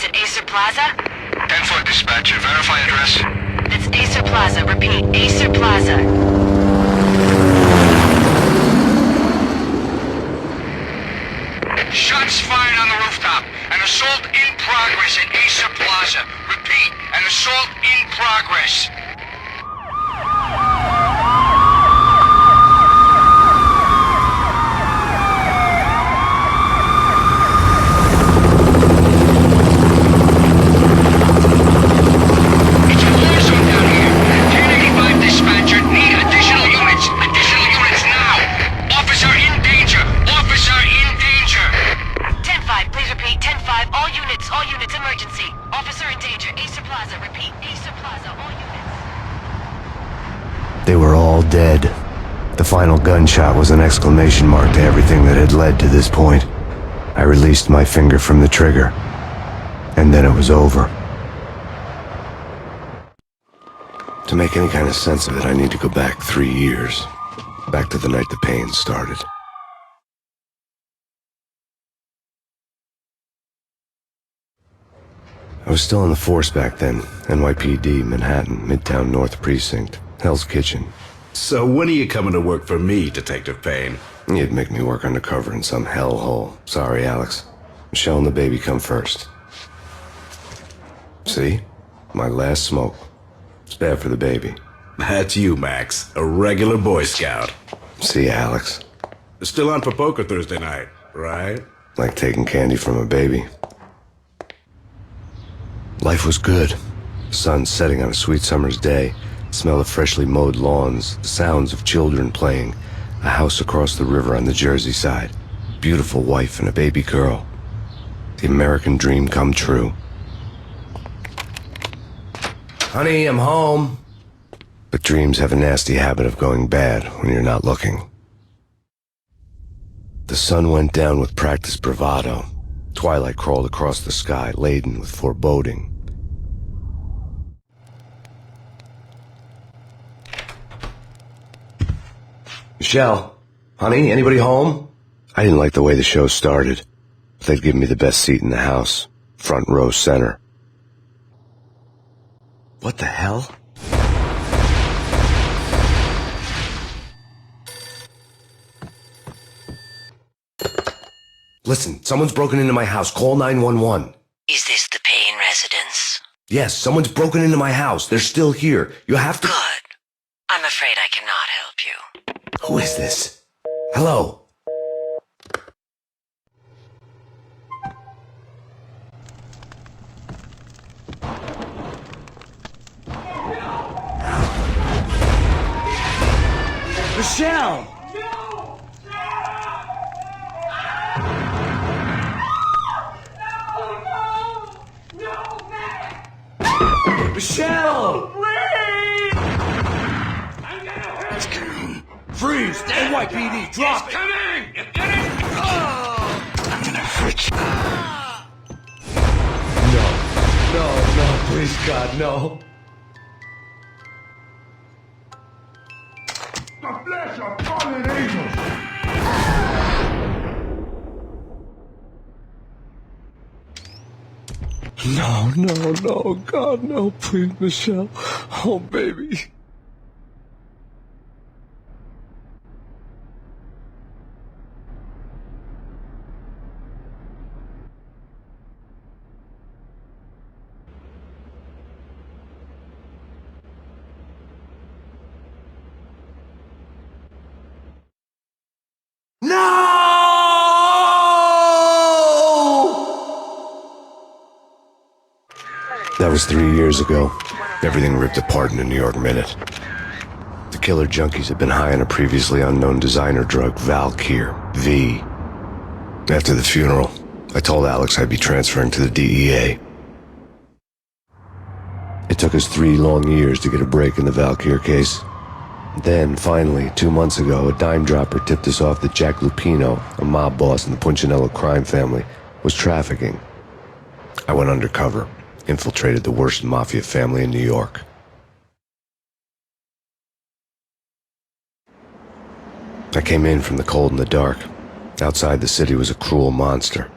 at Acer Plaza? 10-4 dispatcher, verify address. It's Acer Plaza, repeat, Acer Plaza. Shots fired on the rooftop. An assault in progress at Acer Plaza. Repeat, an assault in progress. It's a war zone down here. 1085 dispatcher, need additional units. Additional units now. Officer in danger. Officer in danger. 10-5, please repeat, 10-5, all units, emergency. Officer in danger, Acer Plaza, repeat, Acer Plaza, all units. They were all dead. The final gunshot was an exclamation mark to everything that had led to this point. I released my finger from the trigger, and then it was over. To make any kind of sense of it, I need to go back 3 years. Back to the night the pain started. I was still in the force back then. NYPD, Manhattan, Midtown North Precinct, Hell's Kitchen. So when are you coming to work for me, Detective Payne? You'd make me work undercover in some hellhole. Sorry, Alex. Michelle and the baby come first. See? My last smoke. It's bad for the baby. That's you, Max. A regular Boy Scout. See ya, Alex. Still on for poker Thursday night, right? Like taking candy from a baby. Life was good. Sun setting on a sweet summer's day. The smell of freshly mowed lawns. The sounds of children playing. A house across the river on the Jersey side. Beautiful wife and a baby girl. The American dream come true. Honey, I'm home. But dreams have a nasty habit of going bad when you're not looking. The sun went down with practiced bravado. Twilight crawled across the sky, laden with foreboding. Michelle, honey, anybody home? I didn't like the way the show started. They'd given me the best seat in the house, front row center. What the hell? Listen, someone's broken into my house. Call 911. Is this the Payne residence? Yes, someone's broken into my house. They're still here. You have to... Good. I'm afraid I cannot help you. Who is this? Hello? Michelle! Michelle! Please! I'm gonna hurt It's coming. Freeze! NYPD, drop It's it! coming! Get it? I'm gonna hurt you. No, please, God, no. The flesh of fallen angels! No, God, no, please, Michelle. Oh, baby. That was 3 years ago. Everything ripped apart in a New York minute. The killer junkies had been high on a previously unknown designer drug, Valkyr, V. After the funeral, I told Alex I'd be transferring to the DEA. It took us 3 long years to get a break in the Valkyr case. Then, finally, 2 months ago, a dime dropper tipped us off that Jack Lupino, a mob boss in the Punchinello crime family, was trafficking. I went undercover. Infiltrated the worst mafia family in New York. I came in from the cold and the dark. Outside the city was a cruel monster.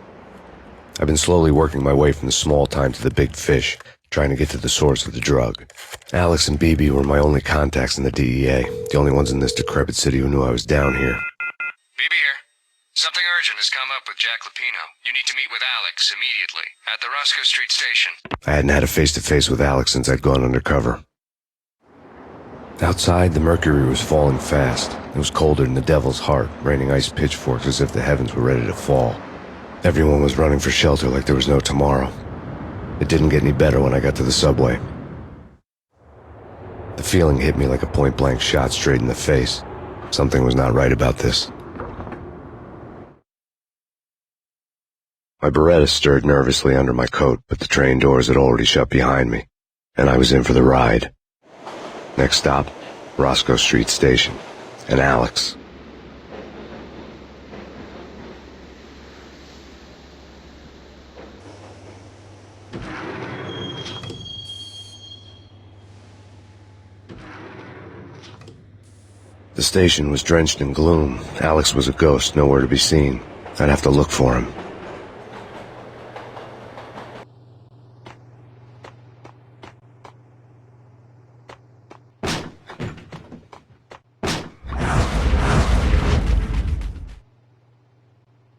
I've been slowly working my way from the small time to the big fish, trying to get to the source of the drug. Alex and BB were my only contacts in the DEA, the only ones in this decrepit city who knew I was down here. BB here. Something urgent has come up with Jack Lupino. You need to meet with Alex immediately at the Roscoe Street station. I hadn't had a face-to-face with Alex since I'd gone undercover. Outside, the mercury was falling fast. It was colder than the devil's heart, raining ice pitchforks as if the heavens were ready to fall. Everyone was running for shelter like there was no tomorrow. It didn't get any better when I got to the subway. The feeling hit me like a point-blank shot straight in the face. Something was not right about this. My Beretta stirred nervously under my coat, but the train doors had already shut behind me, and I was in for the ride. Next stop, Roscoe Street Station, and Alex. The station was drenched in gloom. Alex was a ghost, nowhere to be seen. I'd have to look for him.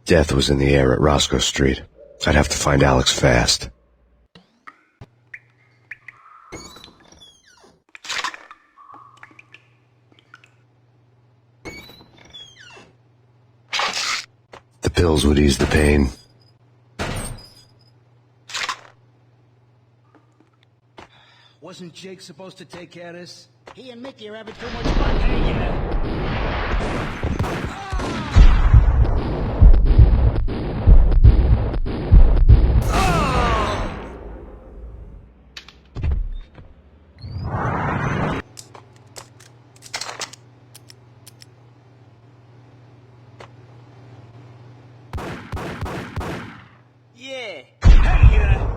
Death was in the air at Roscoe Street. I'd have to find Alex fast. The pills would ease the pain. Wasn't Jake supposed to take care of this? He and Mickey are having too much fun. Hey, yeah. Yeah. Hey, yeah.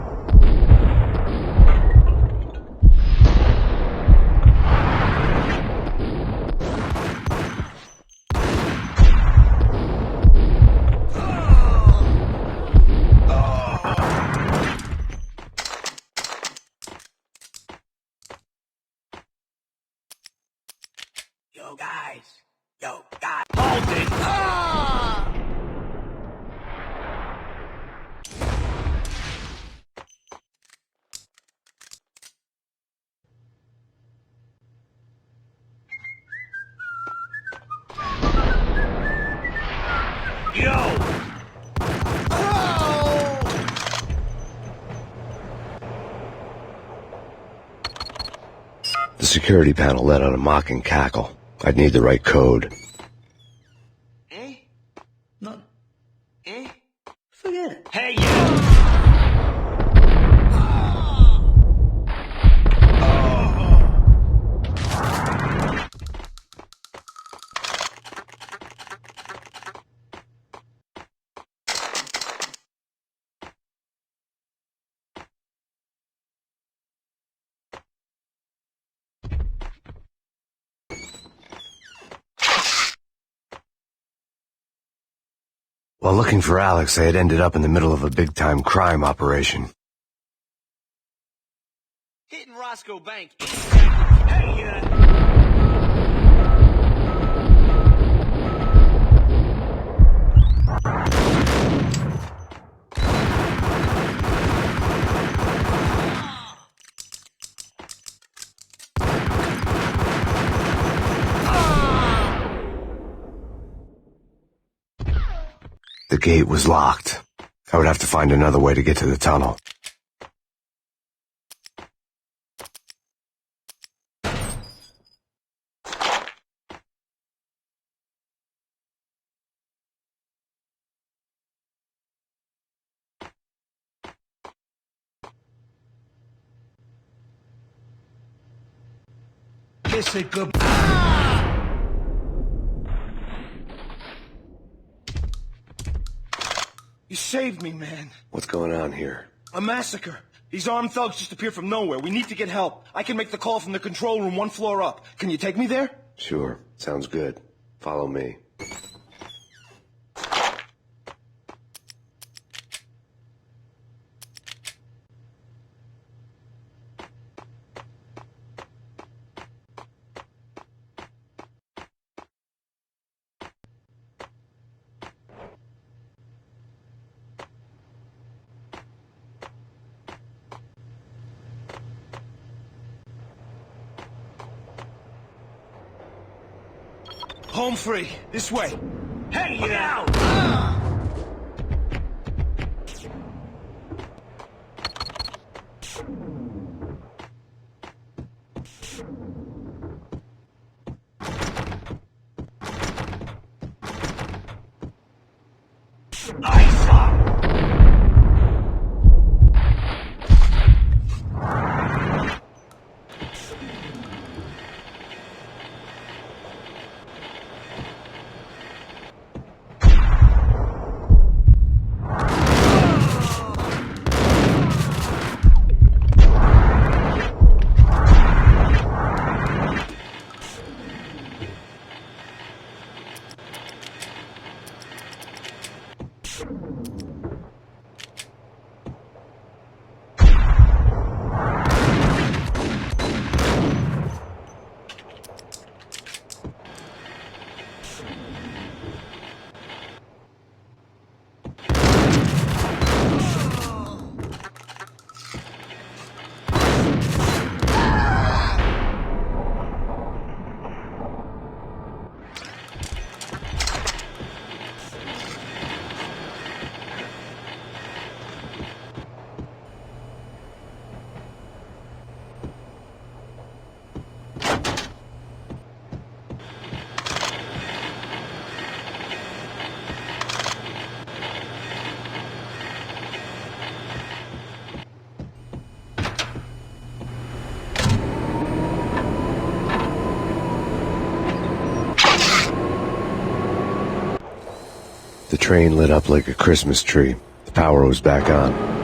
Yo, guys. Hold it. Yo! The security panel let out a mocking cackle. I'd need the right code. Eh? No. Eh? Forget it. Hey, you! While looking for Alex, I had ended up in the middle of a big-time crime operation. Hitting Roscoe Bank. Hey, The gate was locked. I would have to find another way to get to the tunnel. kiss it good. You saved me, man. What's going on here? A massacre. These armed thugs just appeared from nowhere. We need to get help. I can make the call from the control room 1 floor up. Can you take me there? Sure. Sounds good. Follow me. Home free. This way. Hey, you out! The train lit up like a Christmas tree. The power was back on.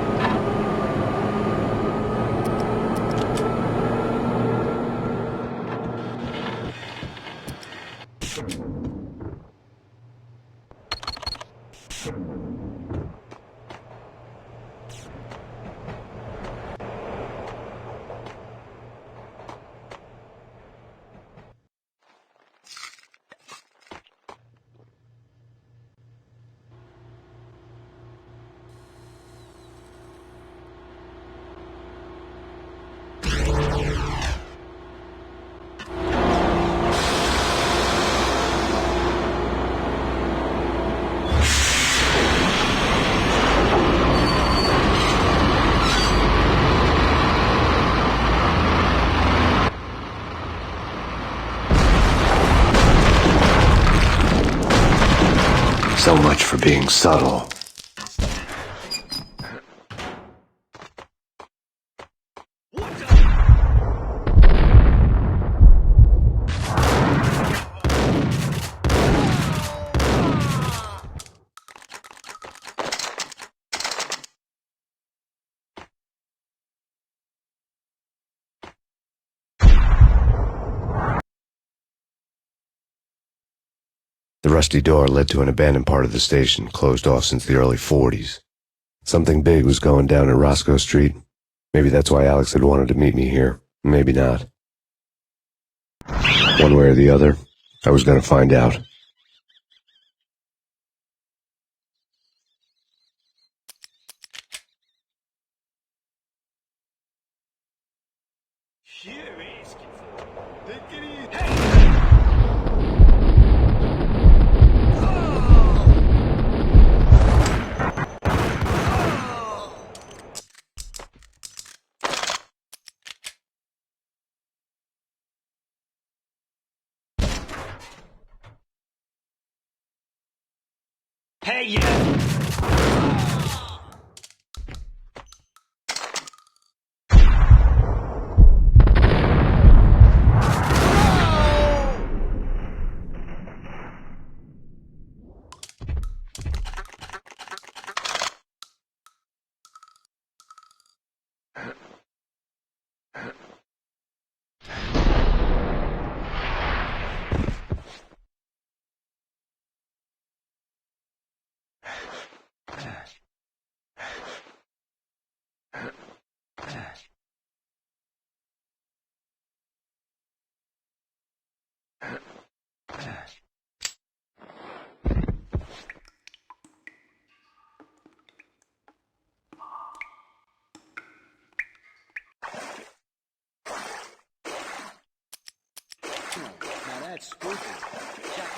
So much for being subtle. The rusty door led to an abandoned part of the station, closed off since the early 40s. Something big was going down at Roscoe Street. Maybe that's why Alex had wanted to meet me here. Maybe not. One way or the other, I was going to find out. Hey, you! Now that's spooky. Check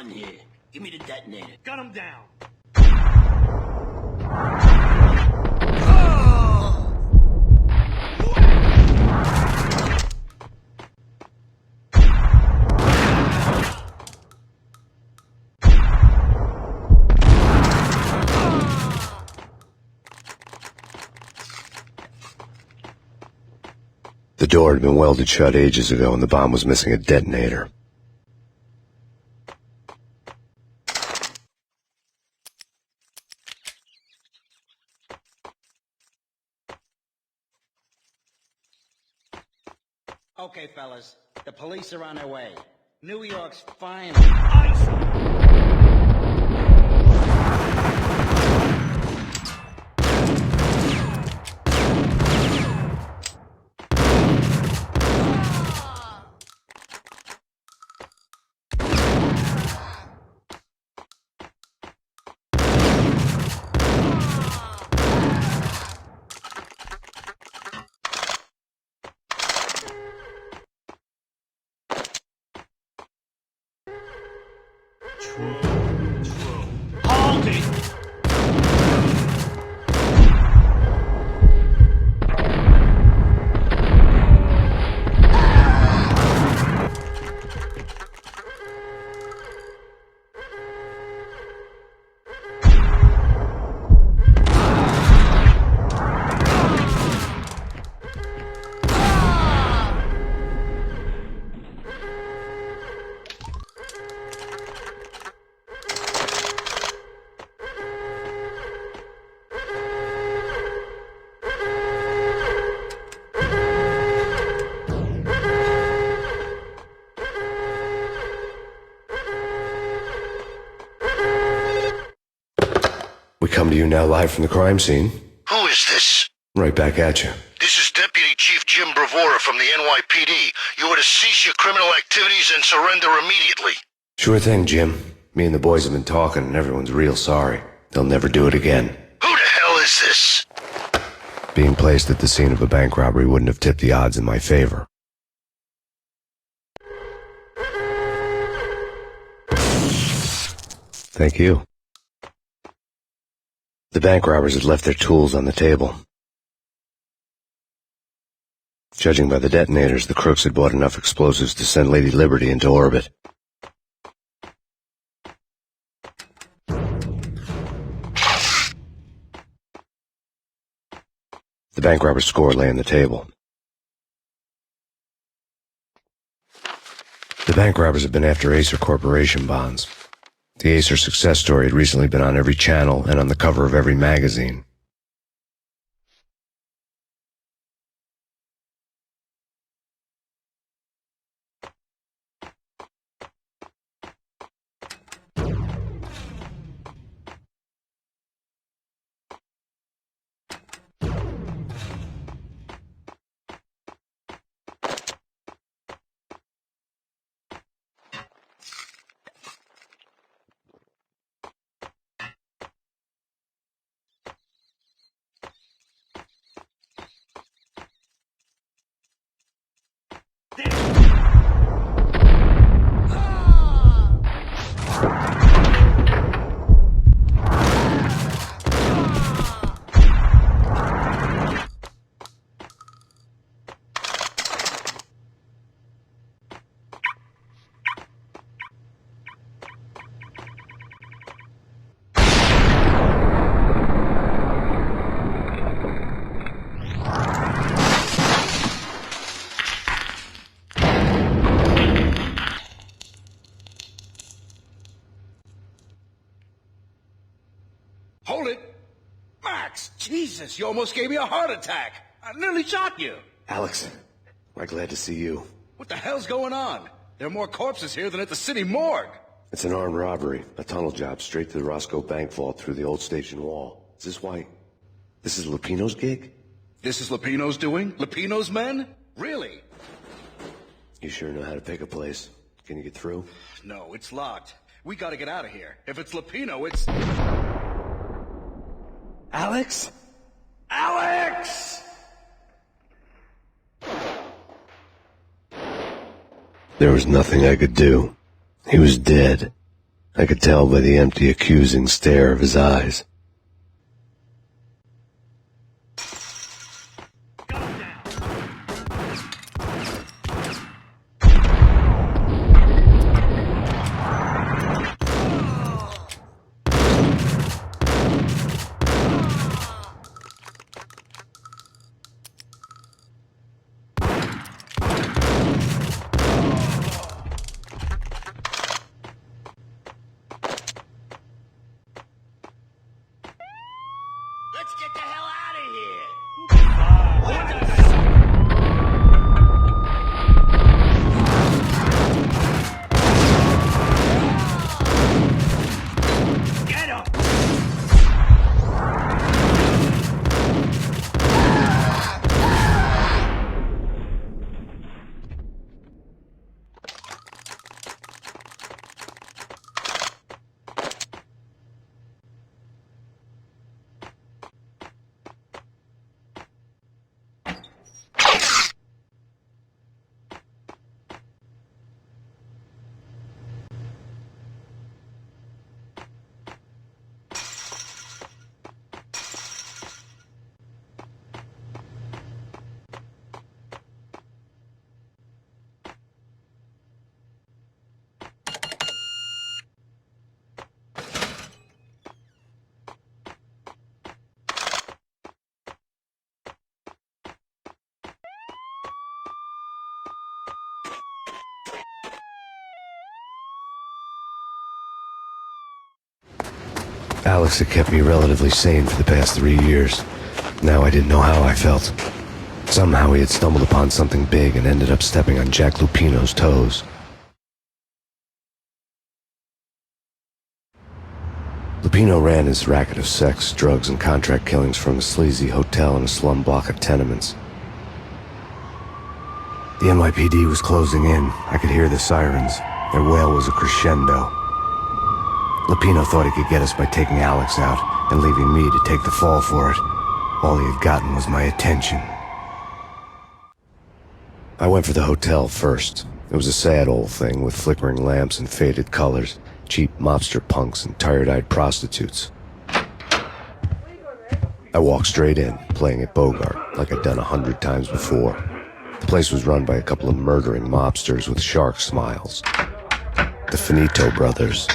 Here. Give me the detonator. Gun him down. The door had been welded shut ages ago and the bomb was missing a detonator. Okay, fellas. The police are on their way. New York's finally... Hold it! We come to you now live from the crime scene. Who is this? Right back at you. This is Deputy Chief Jim Bravura from the NYPD. You are to cease your criminal activities and surrender immediately. Sure thing, Jim. Me and the boys have been talking and everyone's real sorry. They'll never do it again. Who the hell is this? Being placed at the scene of a bank robbery wouldn't have tipped the odds in my favor. Thank you. The bank robbers had left their tools on the table. Judging by the detonators, the crooks had bought enough explosives to send Lady Liberty into orbit. The bank robber's score lay on the table. The bank robbers had been after Acer Corporation bonds. The Acer success story had recently been on every channel and on the cover of every magazine. Jesus, you almost gave me a heart attack. I nearly shot you. Alex, I'm glad to see you. What the hell's going on? There are more corpses here than at the city morgue. It's an armed robbery, a tunnel job straight to the Roscoe bank vault through the old station wall. Is this why? This is Lupino's gig? This is Lupino's doing? Lupino's men? Really? You sure know how to pick a place. Can you get through? No, it's locked. We gotta get out of here. If it's Lupino, it's... Alex? Alex! There was nothing I could do. He was dead. I could tell by the empty, accusing stare of his eyes. Let's get the hell out of here! Get him! Alex had kept me relatively sane for the past 3 years. Now I didn't know how I felt. Somehow he had stumbled upon something big and ended up stepping on Jack Lupino's toes. Lupino ran his racket of sex, drugs, and contract killings from a sleazy hotel in a slum block of tenements. The NYPD was closing in. I could hear the sirens. Their wail was a crescendo. Lupino thought he could get us by taking Alex out and leaving me to take the fall for it. All he had gotten was my attention. I went for the hotel first. It was a sad old thing with flickering lamps and faded colors, cheap mobster punks and tired-eyed prostitutes. I walked straight in, playing at Bogart, like I'd done 100 times before. The place was run by a couple of murdering mobsters with shark smiles. The Finito brothers.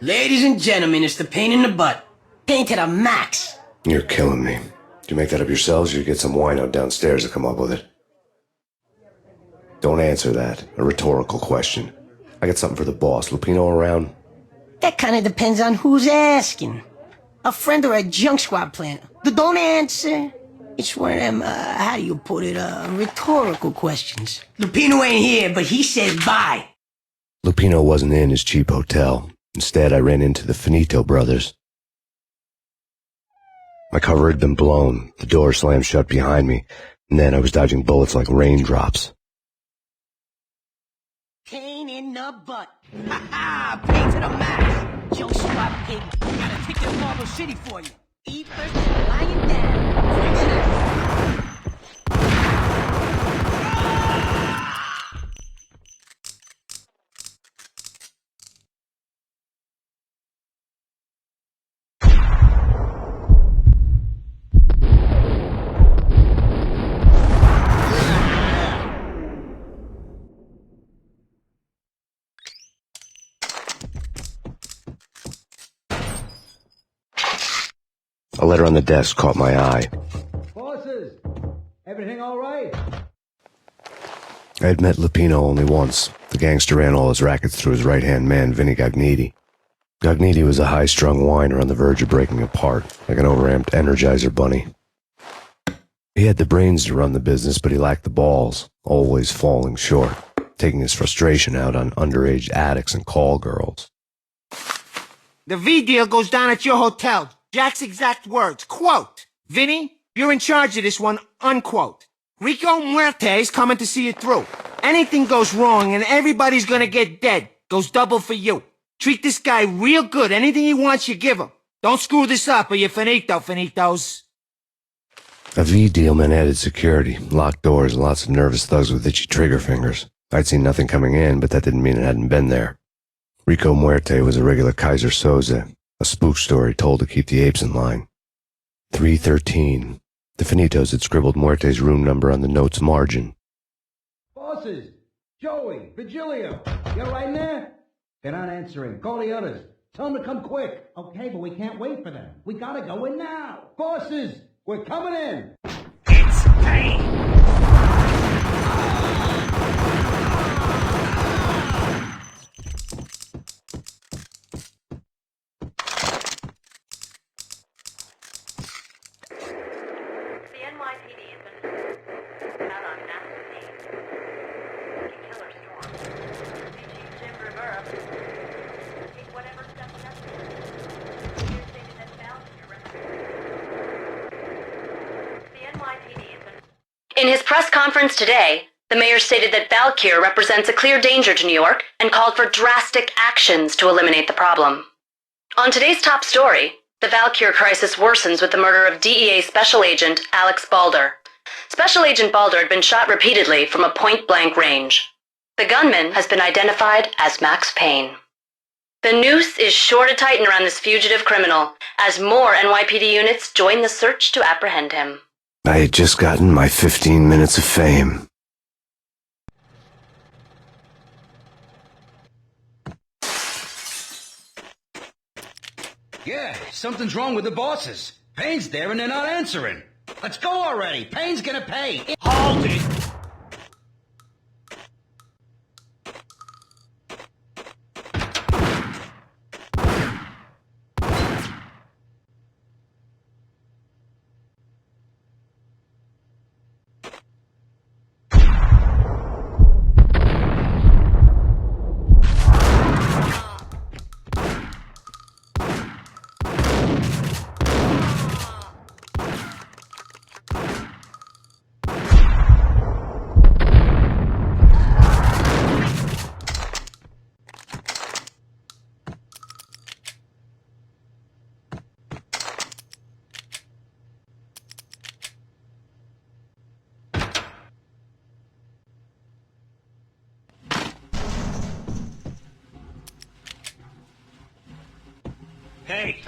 Ladies and gentlemen, it's the pain in the butt. Pain to the max. You're killing me. Did you make that up yourselves, or you get some wino downstairs to come up with it? Don't answer that. A rhetorical question. I got something for the boss. Lupino around? That kind of depends on who's asking. A friend or a junk squad planner. Don't answer. It's one of them, how do you put it, rhetorical questions. Lupino ain't here, but he says bye. Lupino wasn't in his cheap hotel. Instead, I ran into the Finito brothers. My cover had been blown, the door slammed shut behind me, and then I was dodging bullets like raindrops. Pain in the butt. Ha ha! Pain to the max. Junk squad pig. Got a ticket to Marble City for you. Eat first and lying down. Drink second. A letter on the desk caught my eye. Bosses, everything all right? I had met Lupino only once. The gangster ran all his rackets through his right-hand man, Vinny Gagniti. Gognitti was a high-strung whiner on the verge of breaking apart, like an overamped Energizer bunny. He had the brains to run the business, but he lacked the balls, always falling short, taking his frustration out on underage addicts and call girls. The V deal goes down at your hotel. Jack's exact words, quote, "Vinny, you're in charge of this one," unquote. Rico Muerte's coming to see it through. Anything goes wrong and everybody's gonna get dead. Goes double for you. Treat this guy real good. Anything he wants, you give him. Don't screw this up or you're finito, finitos. A V deal meant added security, locked doors, and lots of nervous thugs with itchy trigger fingers. I'd seen nothing coming in, but that didn't mean it hadn't been there. Rico Muerte was a regular Kaiser Soze, a spook story told to keep the apes in line. 313. The Finitos had scribbled Muerte's room number on the note's margin. Bosses! Joey! Virgilio! You're right in there? They're not answering. Call the others. Tell them to come quick. Okay, but we can't wait for them. We gotta go in now. Bosses! We're coming in! It's Payne! The NYPD has been out on Max Payne. Killer storm. Chief Jim Rivera. Take whatever steps necessary. Mayor stated that the NYPD has been... In his press conference today, the mayor stated that Valkyr represents a clear danger to New York and called for drastic actions to eliminate the problem. On today's top story, the Valkyr crisis worsens with the murder of DEA Special Agent Alex Balder. Special Agent Balder had been shot repeatedly from a point-blank range. The gunman has been identified as Max Payne. The noose is sure to tighten around this fugitive criminal as more NYPD units join the search to apprehend him. I had just gotten my 15 minutes of fame. Yeah, something's wrong with the bosses. Payne's there and they're not answering. Let's go already. Payne's gonna pay. Hold it! Hey!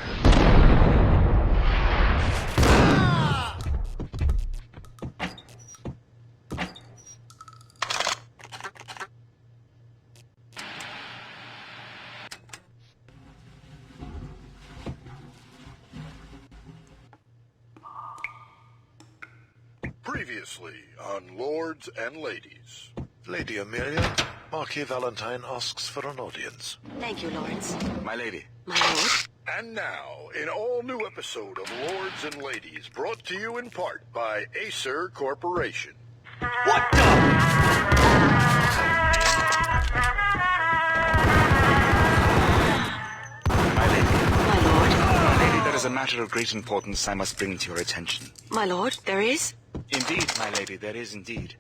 Previously on Lords and Ladies. Lady Amelia, Marquis Valentine asks for an audience. Thank you, Lawrence. My lady. My lord. And now, an all-new episode of Lords and Ladies, brought to you in part by Acer Corporation. What the? My lady. My lord. My lady, there is a matter of great importance I must bring to your attention. My lord, there is? Indeed, my lady, there is indeed.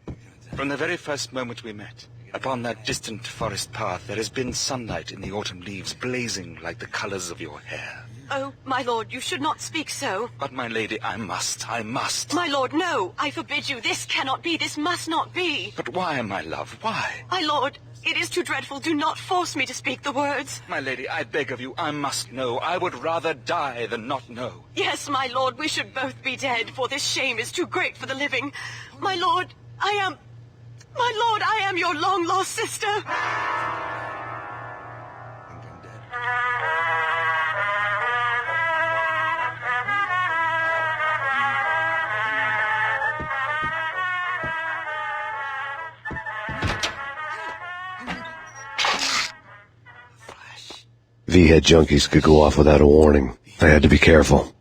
From the very first moment we met, upon that distant forest path, there has been sunlight in the autumn leaves blazing like the colors of your hair. Oh, my lord, you should not speak so. But, my lady, I must. My lord, no. I forbid you. This cannot be. This must not be. But why, my love, why? My lord, it is too dreadful. Do not force me to speak the words. My lady, I beg of you, I must know. I would rather die than not know. Yes, my lord, we should both be dead, for this shame is too great for the living. My lord, I am your long-lost sister. Think I'm dead? Flash. V-head junkies could go off without a warning. I had to be careful.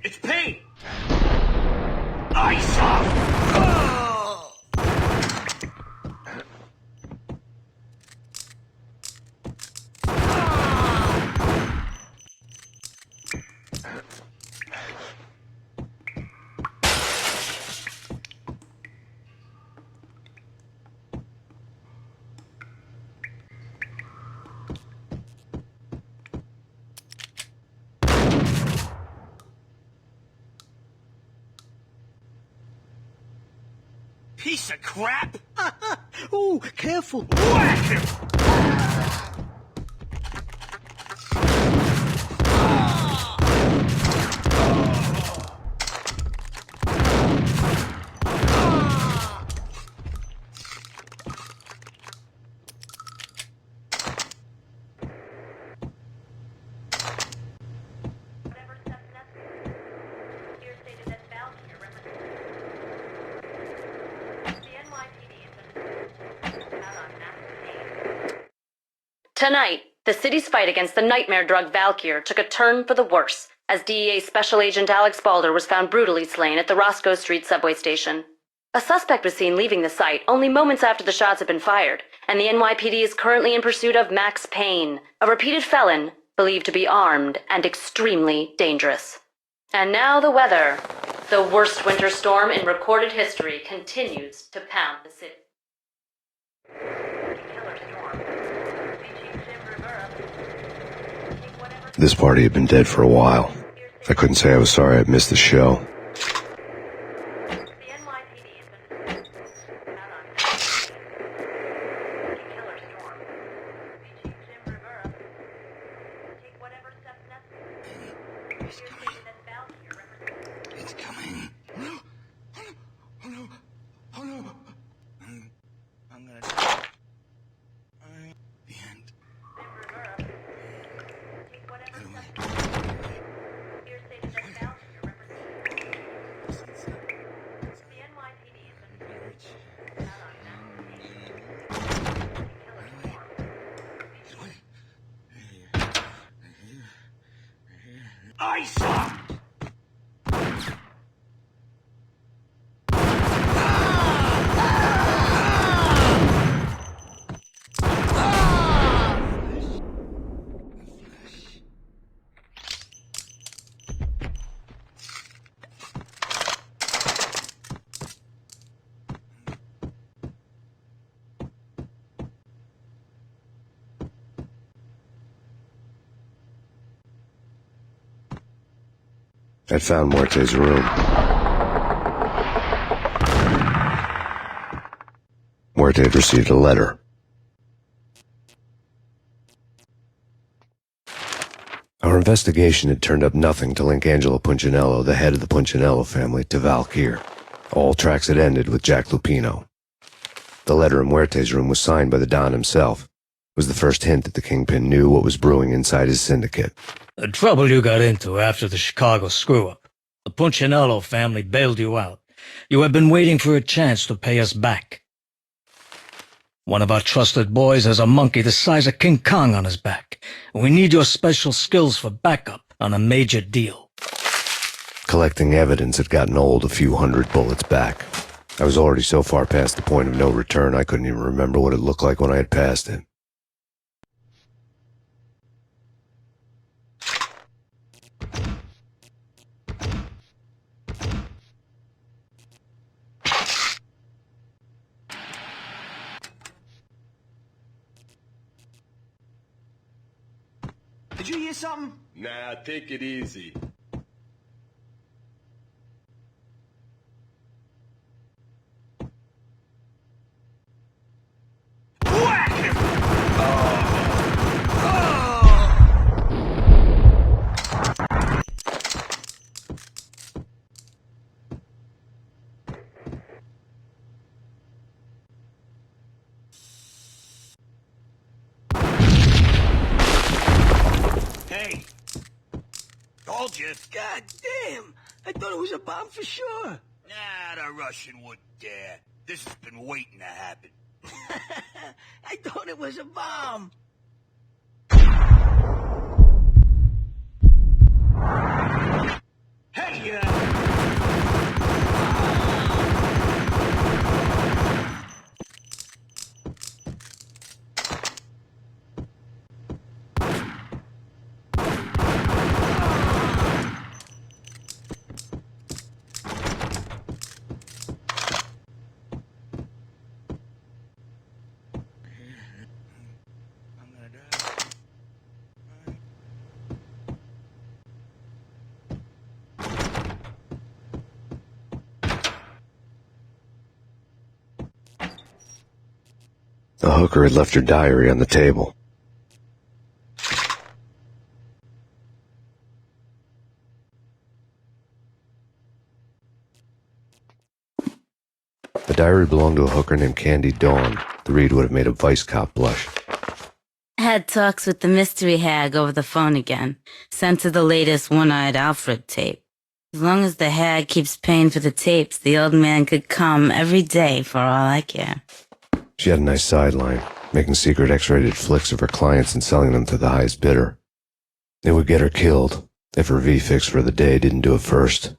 It's Payne! Ice off! Piece of crap! Ooh, careful! Whack him! Tonight, the city's fight against the nightmare drug Valkyr took a turn for the worse, as DEA Special Agent Alex Balder was found brutally slain at the Roscoe Street subway station. A suspect was seen leaving the site only moments after the shots had been fired, and the NYPD is currently in pursuit of Max Payne, a repeated felon believed to be armed and extremely dangerous. And now the weather. The worst winter storm in recorded history continues to pound the city. This party had been dead for a while. I couldn't say I was sorry I'd missed the show. He's coming. Oh no. Oh no. I'm gonna... The end. Ice off! I'd found Muerte's room. Muerte had received a letter. Our investigation had turned up nothing to link Angelo Punchinello, the head of the Punchinello family, to Valkyr. All tracks had ended with Jack Lupino. The letter in Muerte's room was signed by the Don himself. It was the first hint that the Kingpin knew what was brewing inside his syndicate. The trouble you got into after the Chicago screw-up. The Punchinello family bailed you out. You have been waiting for a chance to pay us back. One of our trusted boys has a monkey the size of King Kong on his back. We need your special skills for backup on a major deal. Collecting evidence had gotten old a few hundred bullets back. I was already so far past the point of no return I couldn't even remember what it looked like when I had passed it. Did you hear something? Nah, take it easy. Whack him! Hey! Told you. God damn! I thought it was a bomb for sure. Nah, the Russian wouldn't dare. This has been waiting to happen. I thought it was a bomb. Hey, The hooker had left her diary on the table. The diary belonged to a hooker named Candy Dawn. The read would have made a vice cop blush. Had talks with the mystery hag over the phone again. Sent her the latest One-Eyed Alfred tape. As long as the hag keeps paying for the tapes, the old man could come every day for all I care. She had a nice sideline, making secret X-rated flicks of her clients and selling them to the highest bidder. It would get her killed if her V-fix for the day didn't do it first.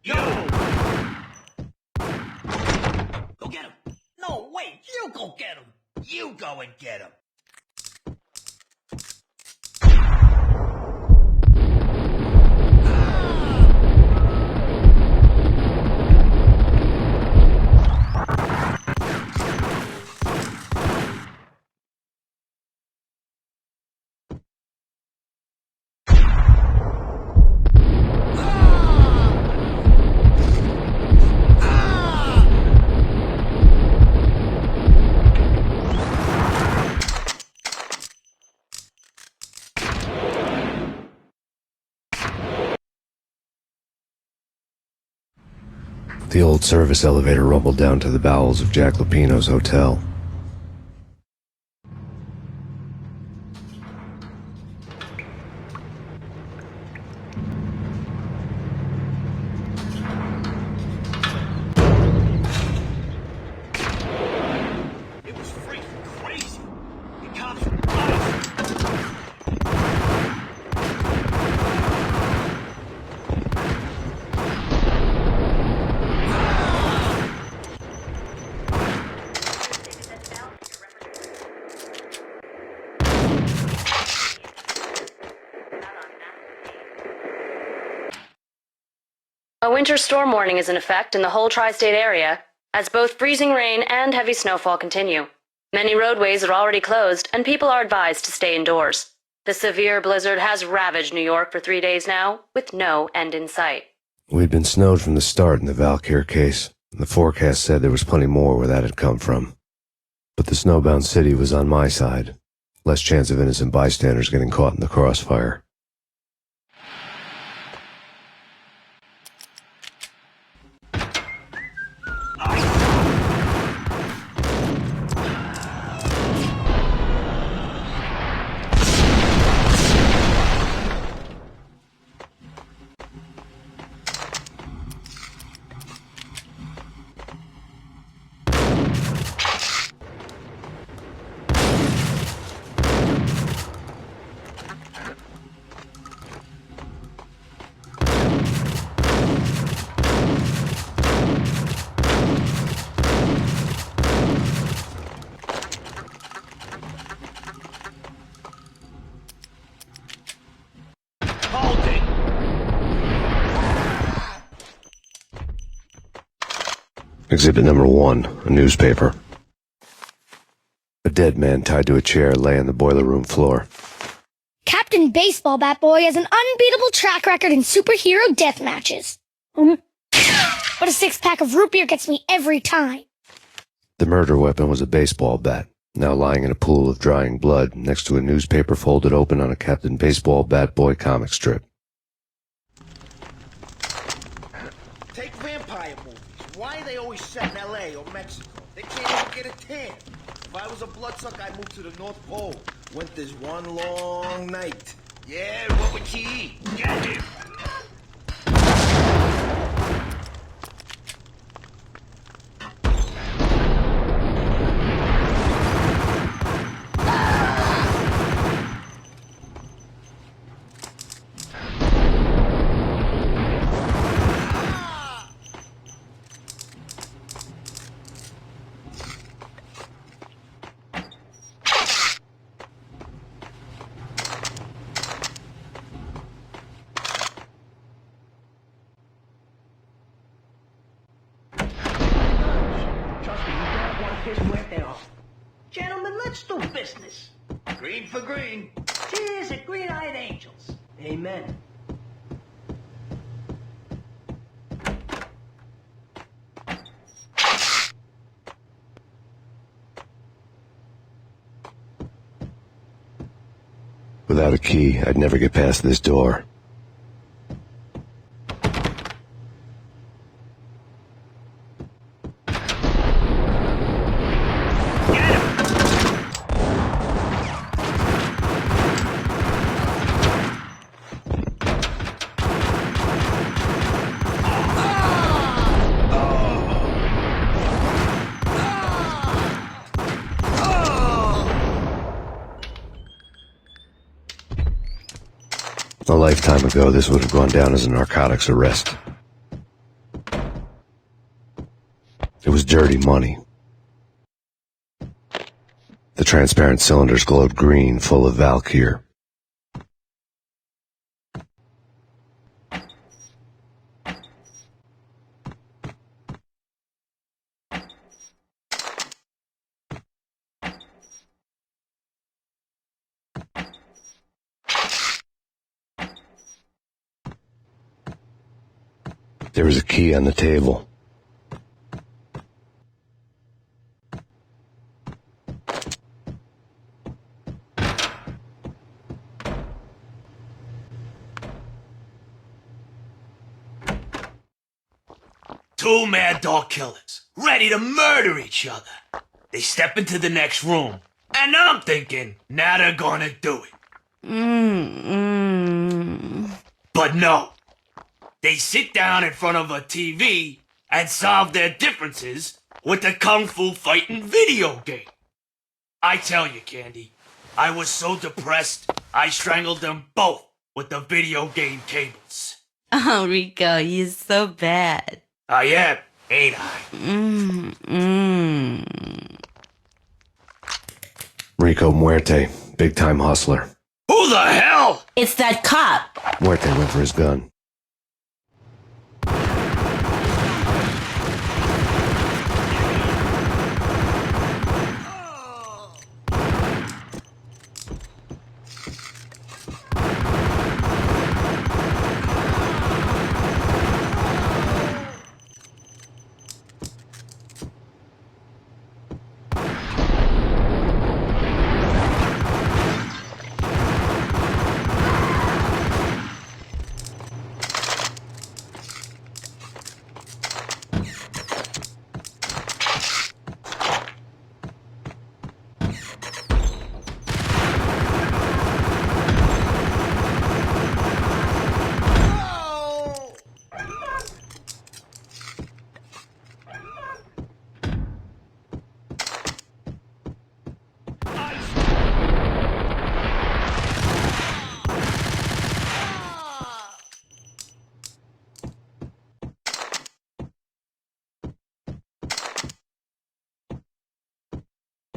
Yo! Go get him! No, wait! You go get him! You go and get him! The old service elevator rumbled down to the bowels of Jack Lupino's hotel. It was freaking crazy! The cops were nuts! A winter storm warning is in effect in the whole tri-state area, as both freezing rain and heavy snowfall continue. Many roadways are already closed, and people are advised to stay indoors. The severe blizzard has ravaged New York for 3 days now, with no end in sight. We'd been snowed from the start in the Valkyr case. The forecast said there was plenty more where that had come from. But the snowbound city was on my side. Less chance of innocent bystanders getting caught in the crossfire. Exhibit number 1, a newspaper. A dead man tied to a chair lay on the boiler room floor. Captain Baseball Bat Boy has an unbeatable track record in superhero death matches. But a 6-pack of root beer gets me every time. The murder weapon was a baseball bat, now lying in a pool of drying blood next to a newspaper folded open on a Captain Baseball Bat Boy comic strip. Take vampire movies. Why are they always set in L.A. or Mexico? They can't even get a tan. If I was a bloodsucker, I'd move to the North Pole. Winter's one long night. Yeah, what would you eat? Get him! Trust me, you don't want to piss Muerte off. Gentlemen, let's do business. Green for green. Cheers at green-eyed angels. Amen. Without a key, I'd never get past this door. A lifetime ago, this would have gone down as a narcotics arrest. It was dirty money. The transparent cylinders glowed green, full of Valkyr. There was a key on the table. Two mad dog killers, ready to murder each other. They step into the next room, and I'm thinking, now they're gonna do it. But no. They sit down in front of a TV and solve their differences with a kung fu fighting video game. I tell you, Candy, I was so depressed, I strangled them both with the video game cables. Oh, Rico, you're so bad. I am, ain't I? Rico Muerte, big-time hustler. Who the hell? It's that cop. Muerte went for his gun.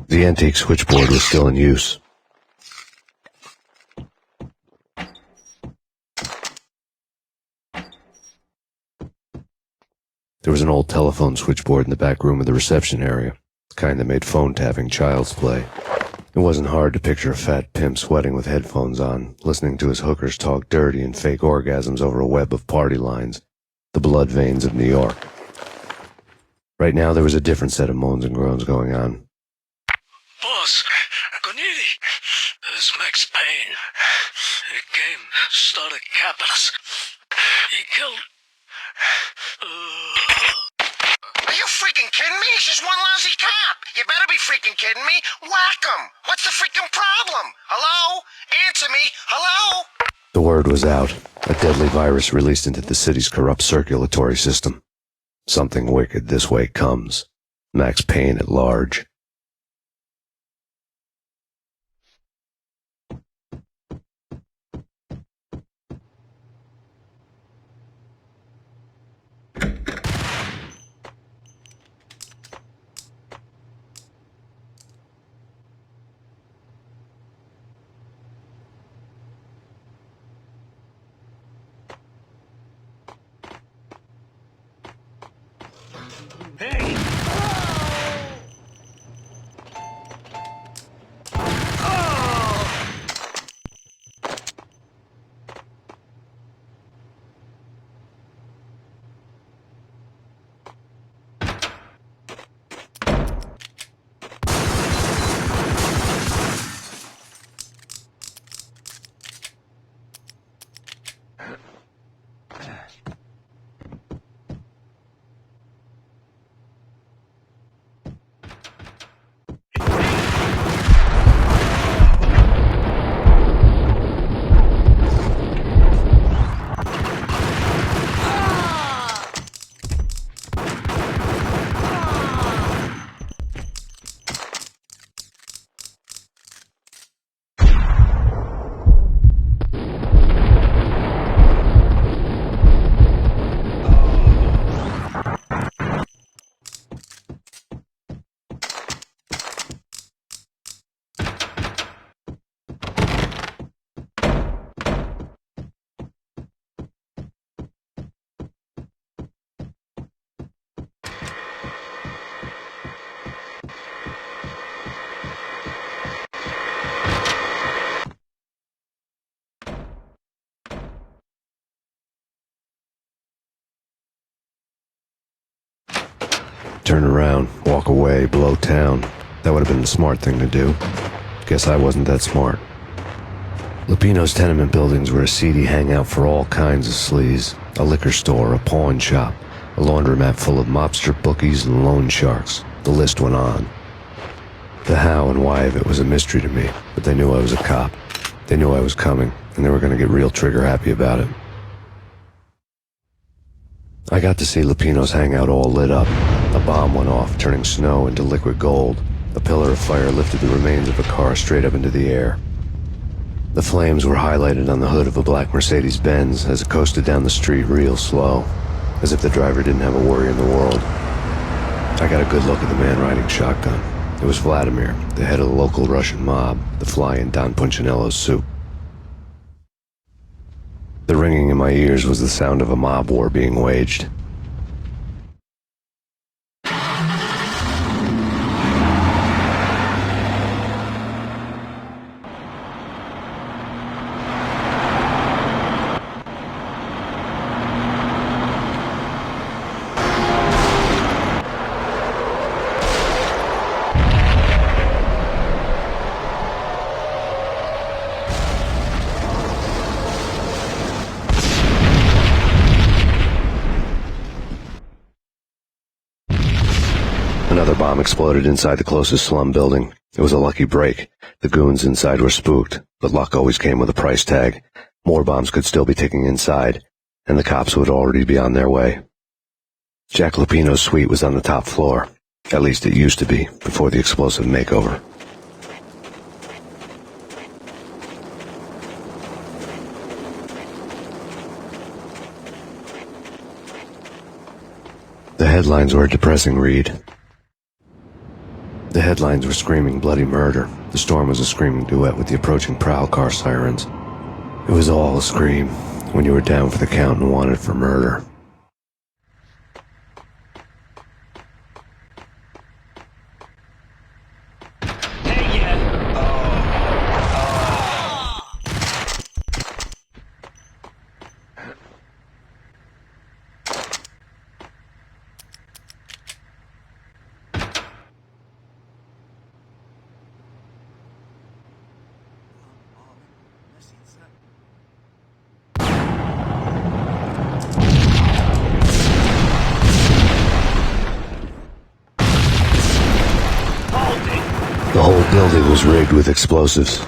The antique switchboard was still in use. There was an old telephone switchboard in the back room of the reception area, the kind that made phone tapping child's play. It wasn't hard to picture a fat pimp sweating with headphones on, listening to his hookers talk dirty and fake orgasms over a web of party lines, the blood veins of New York. Right now there was a different set of moans and groans going on. Boss, Cornelia, it's Max Payne. He came, started capping us. He killed... Are you freaking kidding me? He's just one lousy cop. You better be freaking kidding me. Whack him. What's the freaking problem? Hello? Answer me. Hello? The word was out. A deadly virus released into the city's corrupt circulatory system. Something wicked this way comes. Max Payne at large. Hey! Turn around, walk away, blow town. That would have been the smart thing to do. Guess I wasn't that smart. Lupino's tenement buildings were a seedy hangout for all kinds of sleaze. A liquor store, a pawn shop, a laundromat full of mobster bookies and loan sharks. The list went on. The how and why of it was a mystery to me, but they knew I was a cop. They knew I was coming, and they were going to get real trigger-happy about it. I got to see Lupino's hangout all lit up. A bomb went off, turning snow into liquid gold. A pillar of fire lifted the remains of a car straight up into the air. The flames were highlighted on the hood of a black Mercedes-Benz as it coasted down the street real slow, as if the driver didn't have a worry in the world. I got a good look at the man riding shotgun. It was Vladimir, the head of the local Russian mob, the fly in Don Punchinello's soup. The ringing in my ears was the sound of a mob war being waged. Another bomb exploded inside the closest slum building. It was a lucky break. The goons inside were spooked, but luck always came with a price tag. More bombs could still be ticking inside, and the cops would already be on their way. Jack Lupino's suite was on the top floor. At least it used to be, before the explosive makeover. The headlines were a depressing read. The headlines were screaming bloody murder. The storm was a screaming duet with the approaching prowl car sirens. It was all a scream when you were down for the count and wanted for murder. Everything was rigged with explosives.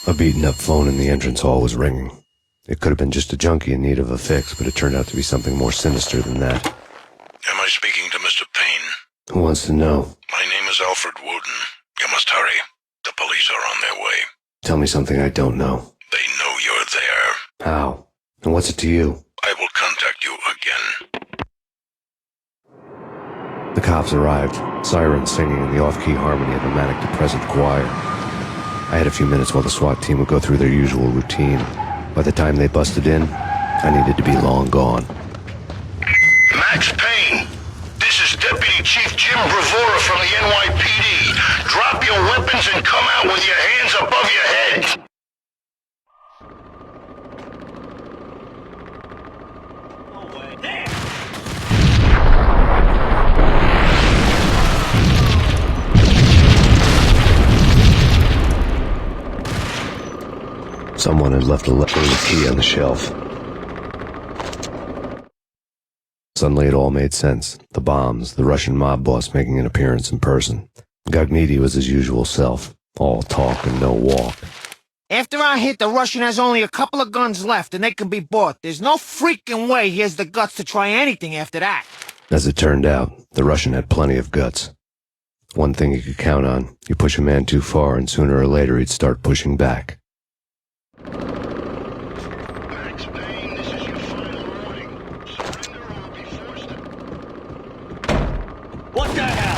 A beaten-up phone in the entrance hall was ringing. It could have been just a junkie in need of a fix, but it turned out to be something more sinister than that. Am I speaking to Mr. Payne? Who wants to know? My name is Alfred Wooden. You must hurry. The police are on their way. Tell me something I don't know. They know you're there. How? And what's it to you? I will contact you again. The cops arrived, sirens singing in the off-key harmony of a manic-depressive choir. I had a few minutes while the SWAT team would go through their usual routine. By the time they busted in, I needed to be long gone. Max Payne, this is Deputy Chief Jim Bravura from the NYPD. Drop your weapons and come out with your hands above your head. Someone had left a leftover key on the shelf. Suddenly it all made sense. The bombs, the Russian mob boss making an appearance in person. Gognitti was his usual self. All talk and no walk. After I hit, the Russian has only a couple of guns left, and they can be bought. There's no freaking way he has the guts to try anything after that. As it turned out, the Russian had plenty of guts. One thing you could count on, you push a man too far and sooner or later he'd start pushing back. Max Payne, this is your final warning. Surrender or be forced to... What the hell?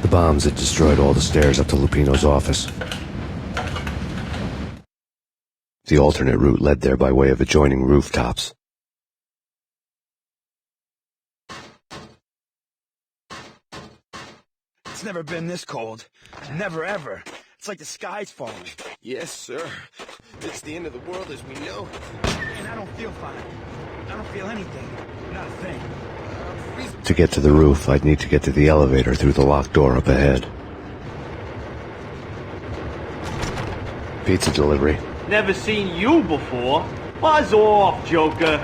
The bombs had destroyed all the stairs up to Lupino's office. The alternate route led there by way of adjoining rooftops. It's never been this cold. Never ever. It's like the sky's falling. Yes, sir. It's the end of the world as we know. And I don't feel fine. I don't feel anything. Not a thing. To get to the roof, I'd need to get to the elevator through the locked door up ahead. Pizza delivery. Never seen you before. Buzz off, Joker.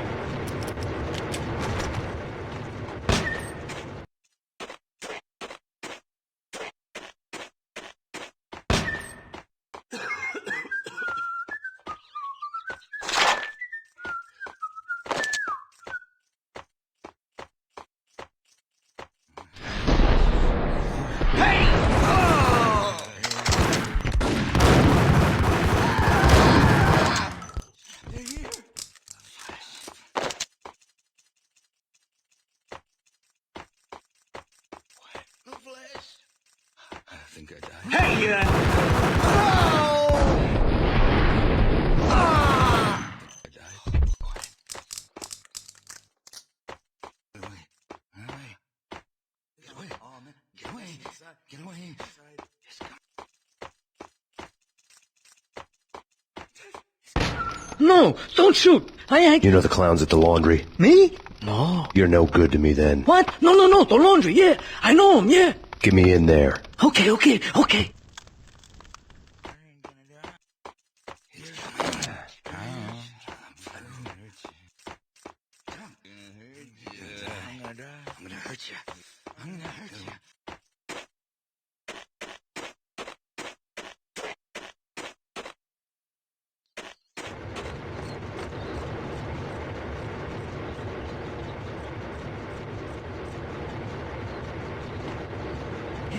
No, don't shoot. I ain't... You know the clowns at the laundry? Me? No. You're no good to me then. What? No, the laundry, yeah. I know him, yeah. Get me in there. Okay.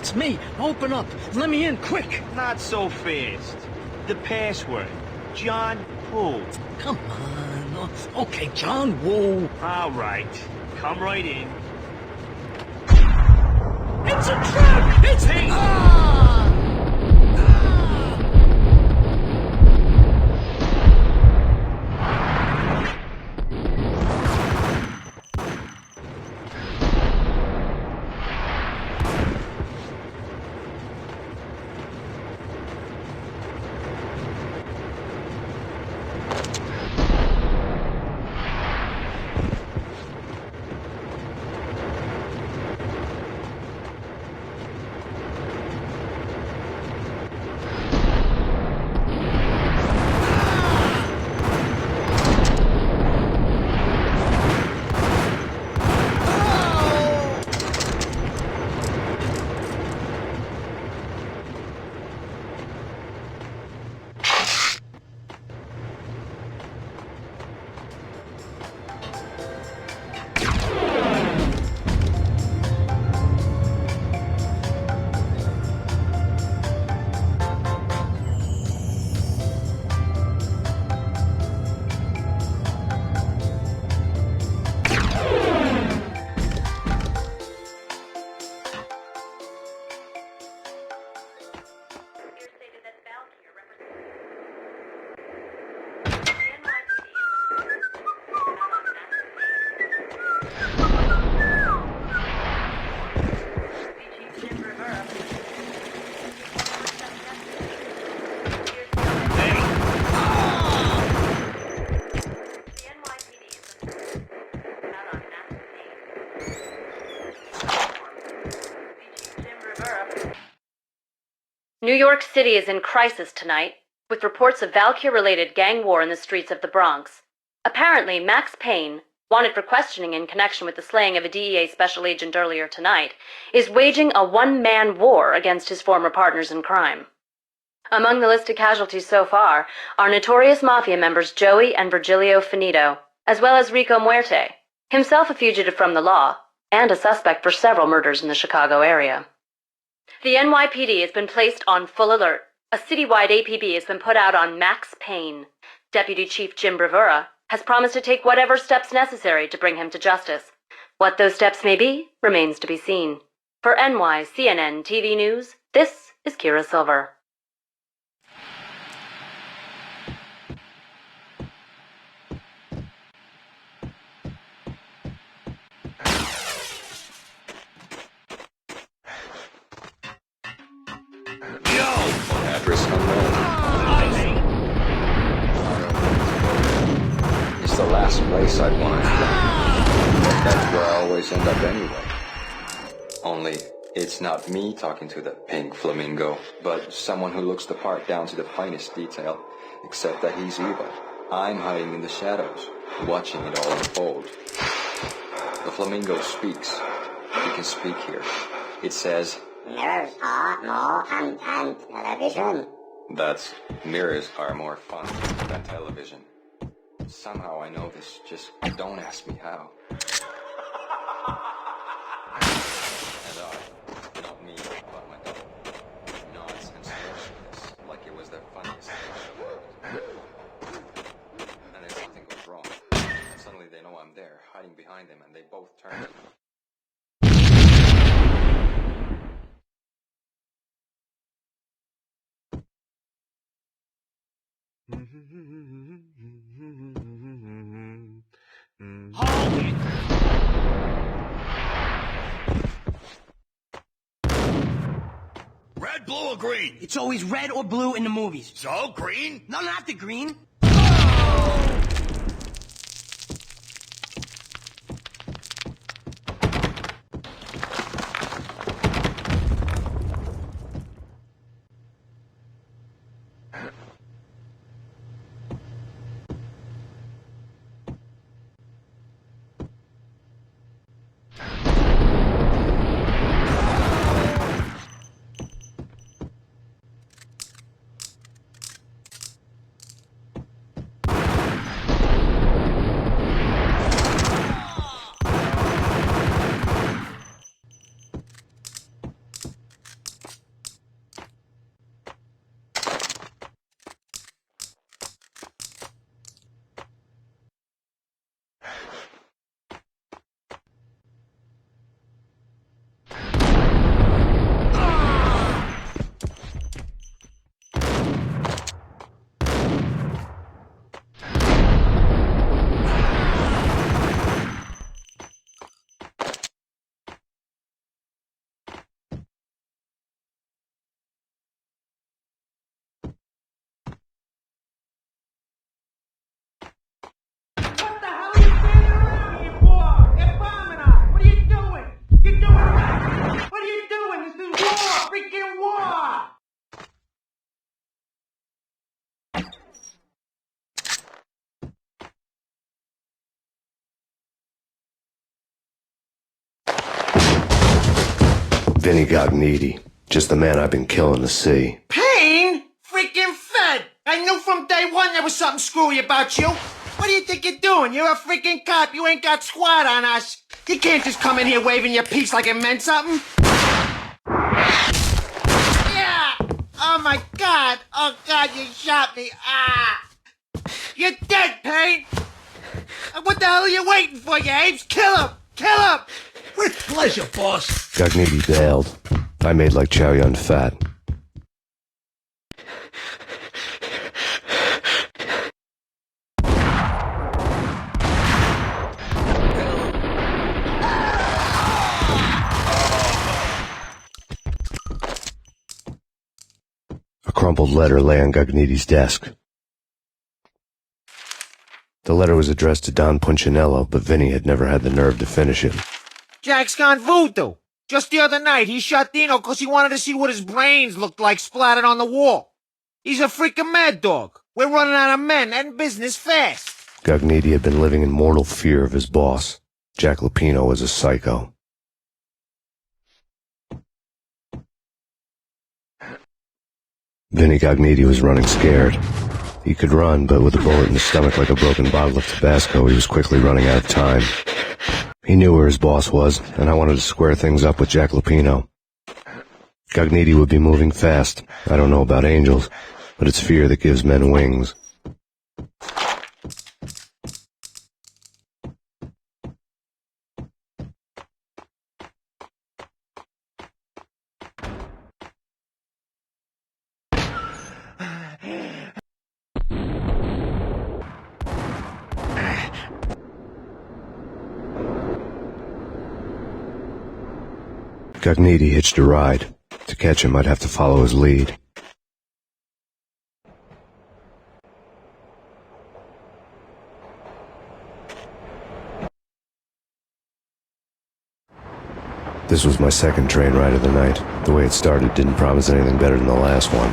It's me. Open up. Let me in, quick. Not so fast. The password. John Woo. Come on. Okay, John Woo. All right. Come right in. It's a trap! It's... Hey! New York City is in crisis tonight, with reports of Valkyr-related gang war in the streets of the Bronx. Apparently, Max Payne, wanted for questioning in connection with the slaying of a DEA special agent earlier tonight, is waging a one-man war against his former partners in crime. Among the listed casualties so far are notorious mafia members Joey and Virgilio Finito, as well as Rico Muerte, himself a fugitive from the law, and a suspect for several murders in the Chicago area. The NYPD has been placed on full alert. A citywide APB has been put out on Max Payne. Deputy Chief Jim Bravura has promised to take whatever steps necessary to bring him to justice. What those steps may be remains to be seen. For NYCNN TV News, this is Kira Silver. place I'd want to film. But that's where I always end up anyway. Only, it's not me talking to the pink flamingo, but someone who looks the part down to the finest detail, except that he's evil. I'm hiding in the shadows, watching it all unfold. The flamingo speaks. He can speak here. It says, "Mirrors are more fun than television." That's, mirrors are more fun than television. Somehow I know this, just don't ask me how. And not me, but my dog. Nonsense this, like it was the funniest thing in the world. And then something goes wrong. And suddenly they know I'm there, hiding behind them, and they both turn to me. Hold it! Red, blue, or green? It's always red or blue in the movies. So, green? No, not the green. Vinny got needy. Just the man I've been killing to see. Payne? Freaking Fed! I knew from day one there was something screwy about you. What do you think you're doing? You're a freaking cop. You ain't got squad on us. You can't just come in here waving your piece like it meant something. Yeah! Oh my God! Oh God, you shot me! Ah! You're dead, Payne! What the hell are you waiting for, you apes? Kill him! Kill him! With pleasure, boss. Gognitti bailed. I made like Chow Yun Fat. A crumpled letter lay on Gognitti's desk. The letter was addressed to Don Punchinello, but Vinny had never had the nerve to finish it. Jack's gone voodoo. Just the other night, he shot Dino because he wanted to see what his brains looked like splattered on the wall. He's a freaking mad dog. We're running out of men and business fast. Gognitti had been living in mortal fear of his boss. Jack Lupino was a psycho. Vinny Gognitti was running scared. He could run, but with a bullet in his stomach like a broken bottle of Tabasco, he was quickly running out of time. He knew where his boss was, and I wanted to square things up with Jack Lupino. Gognitti would be moving fast. I don't know about angels, but it's fear that gives men wings. Gognitti hitched a ride. To catch him, I'd have to follow his lead. This was my second train ride of the night. The way it started didn't promise anything better than the last one.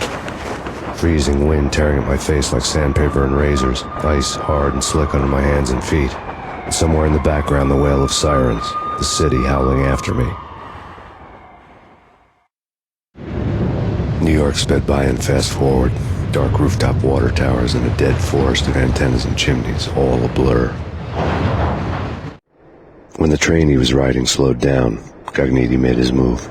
Freezing wind tearing at my face like sandpaper and razors, ice hard and slick under my hands and feet, and somewhere in the background the wail of sirens, the city howling after me. New York sped by in fast forward, dark rooftop water towers and a dead forest of antennas and chimneys, all a blur. When the train he was riding slowed down, Gognitti made his move.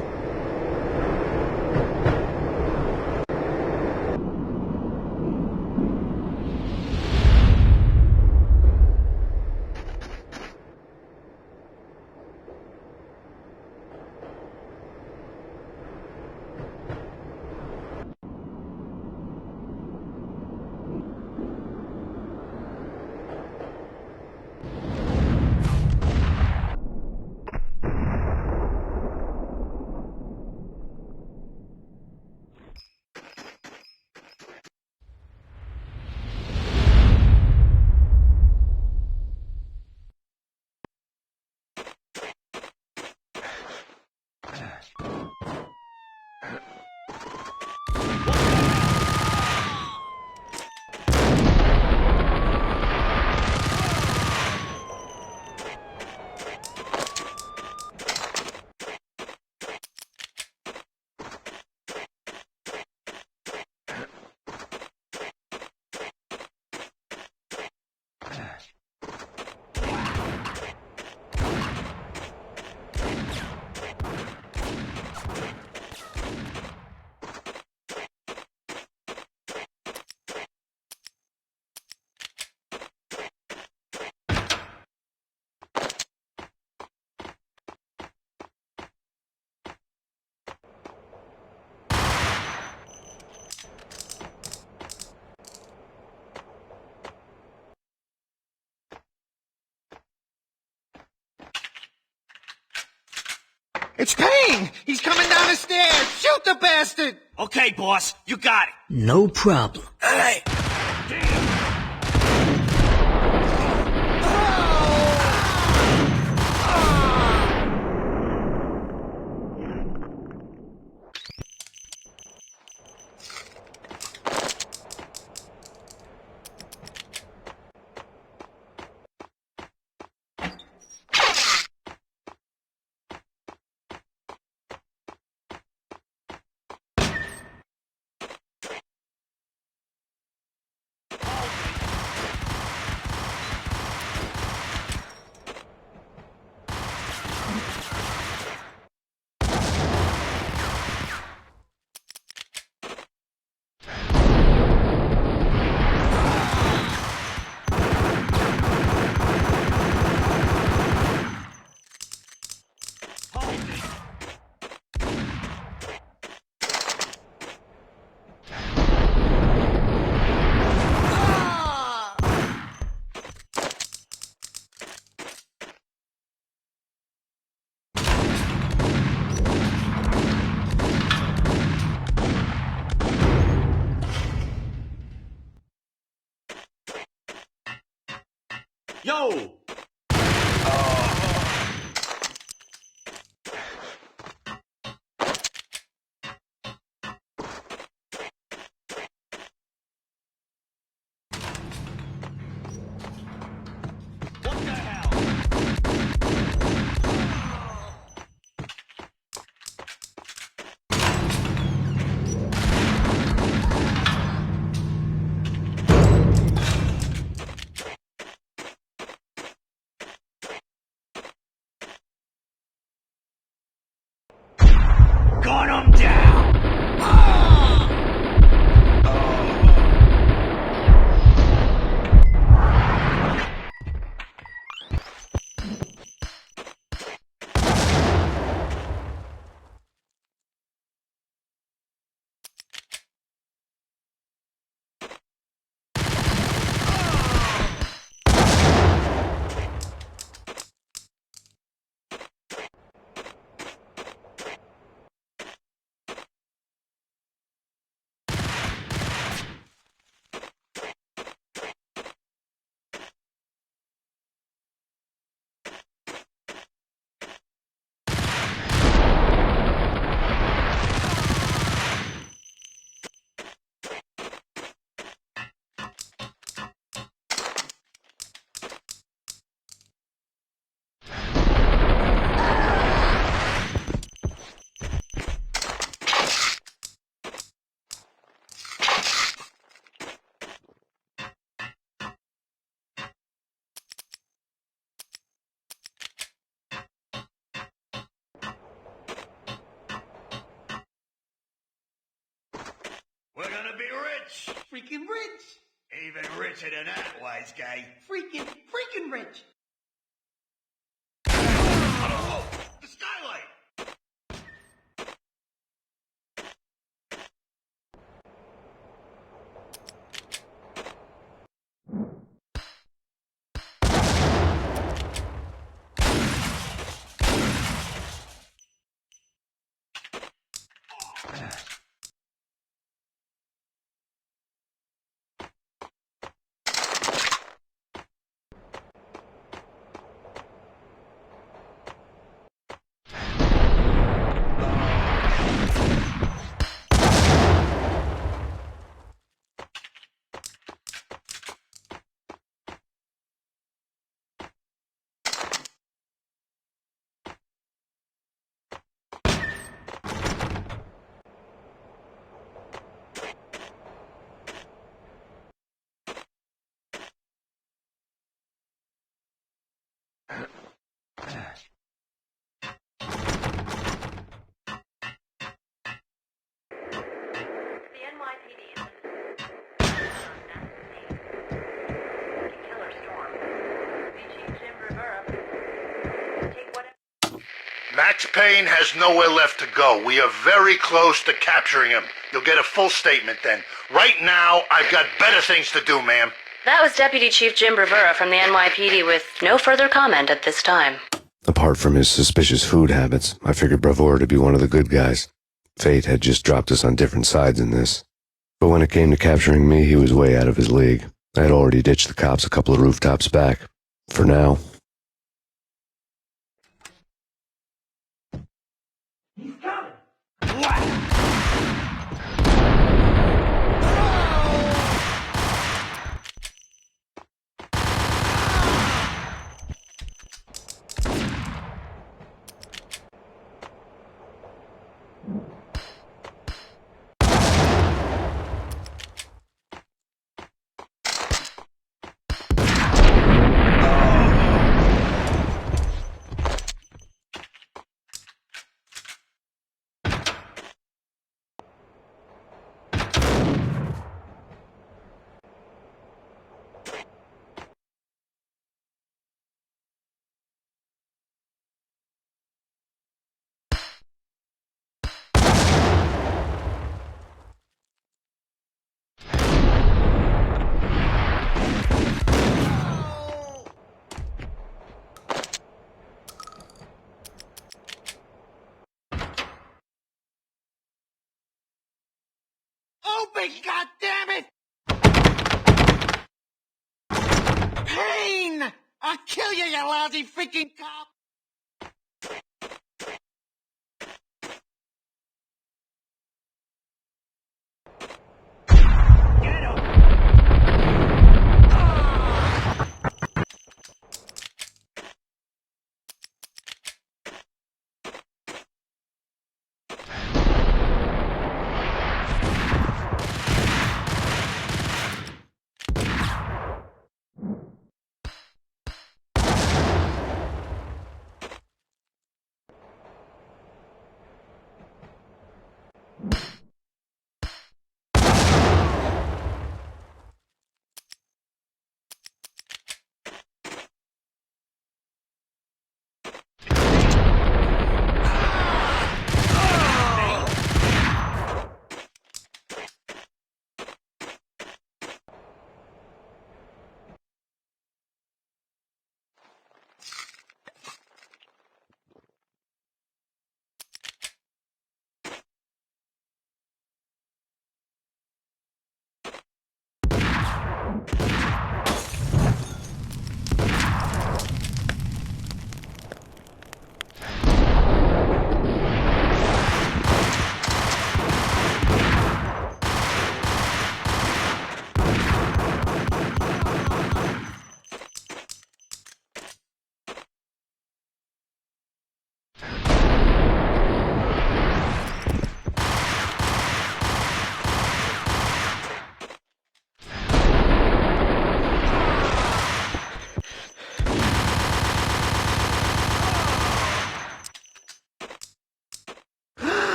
It's Payne! He's coming down the stairs! Shoot the bastard! Okay, boss, you got it. No problem. Hey! Yo! rich. Freaking rich. Even richer than that, wise guy. Freaking rich. Oh, the skylight. The NYPD is killer storm. Chief Jim Rivera. Take whatever. Max Payne has nowhere left to go. We are very close to capturing him. You'll get a full statement then. Right now, I've got better things to do, ma'am. That was Deputy Chief Jim Rivera from the NYPD with no further comment at this time. Apart from his suspicious food habits, I figured Bravura to be one of the good guys. Fate had just dropped us on different sides in this. But when it came to capturing me, he was way out of his league. I had already ditched the cops a couple of rooftops back. For now. Open, goddammit! Payne! I'll kill you, you lousy freaking cop!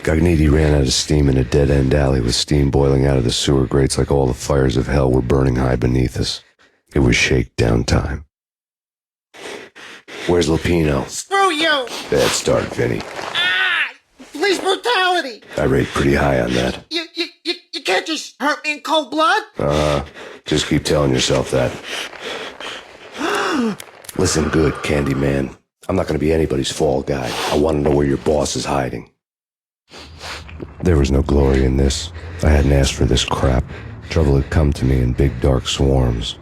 Gognitti ran out of steam in a dead-end alley with steam boiling out of the sewer grates like all the fires of hell were burning high beneath us. It was shakedown time. Where's Lupino? Screw you! Bad start, Vinny. Police brutality! I rate pretty high on that. You can't just hurt me in cold blood? Just keep telling yourself that. Listen good, Candyman. I'm not gonna be anybody's fall guy. I want to know where your boss is hiding. There was no glory in this. I hadn't asked for this crap. Trouble had come to me in big dark swarms.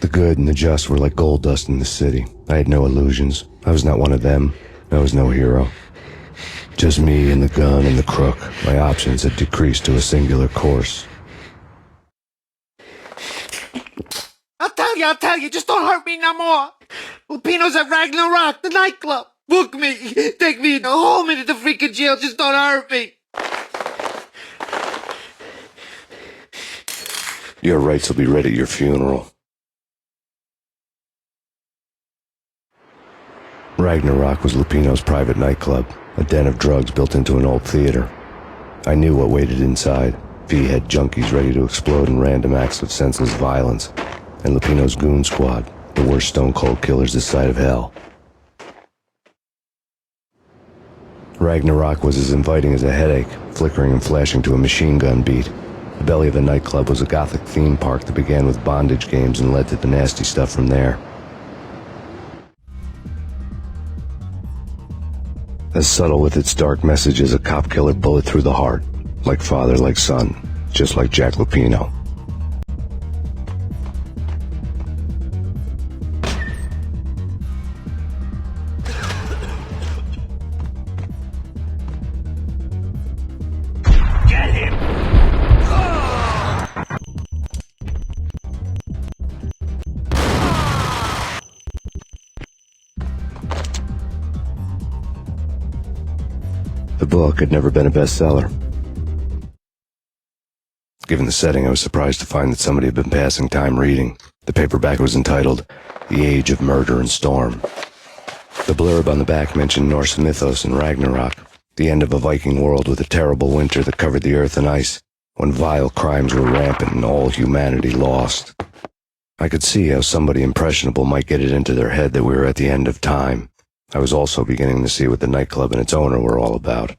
The good and the just were like gold dust in the city. I had no illusions. I was not one of them. I was no hero. Just me and the gun and the crook. My options had decreased to a singular course. I'll tell you, just don't hurt me no more. Lupino's at Ragna, the nightclub. Book me, take me, hold me to the freaking jail, just don't hurt me. Your rights will be read at your funeral. Ragnarok was Lupino's private nightclub, a den of drugs built into an old theater. I knew what waited inside. V-head junkies ready to explode in random acts of senseless violence. And Lupino's goon squad, the worst stone-cold killers this side of hell. Ragnarok was as inviting as a headache, flickering and flashing to a machine gun beat. The belly of the nightclub was a gothic theme park that began with bondage games and led to the nasty stuff from there. As subtle with its dark message as a cop killer bullet through the heart. Like father, like son. Just like Jack Lupino. Get him! The book had never been a bestseller. Given the setting, I was surprised to find that somebody had been passing time reading. The paperback was entitled, The Age of Murder and Storm. The blurb on the back mentioned Norse mythos and Ragnarok, the end of a Viking world with a terrible winter that covered the earth in ice, when vile crimes were rampant and all humanity lost. I could see how somebody impressionable might get it into their head that we were at the end of time. I was also beginning to see what the nightclub and its owner were all about.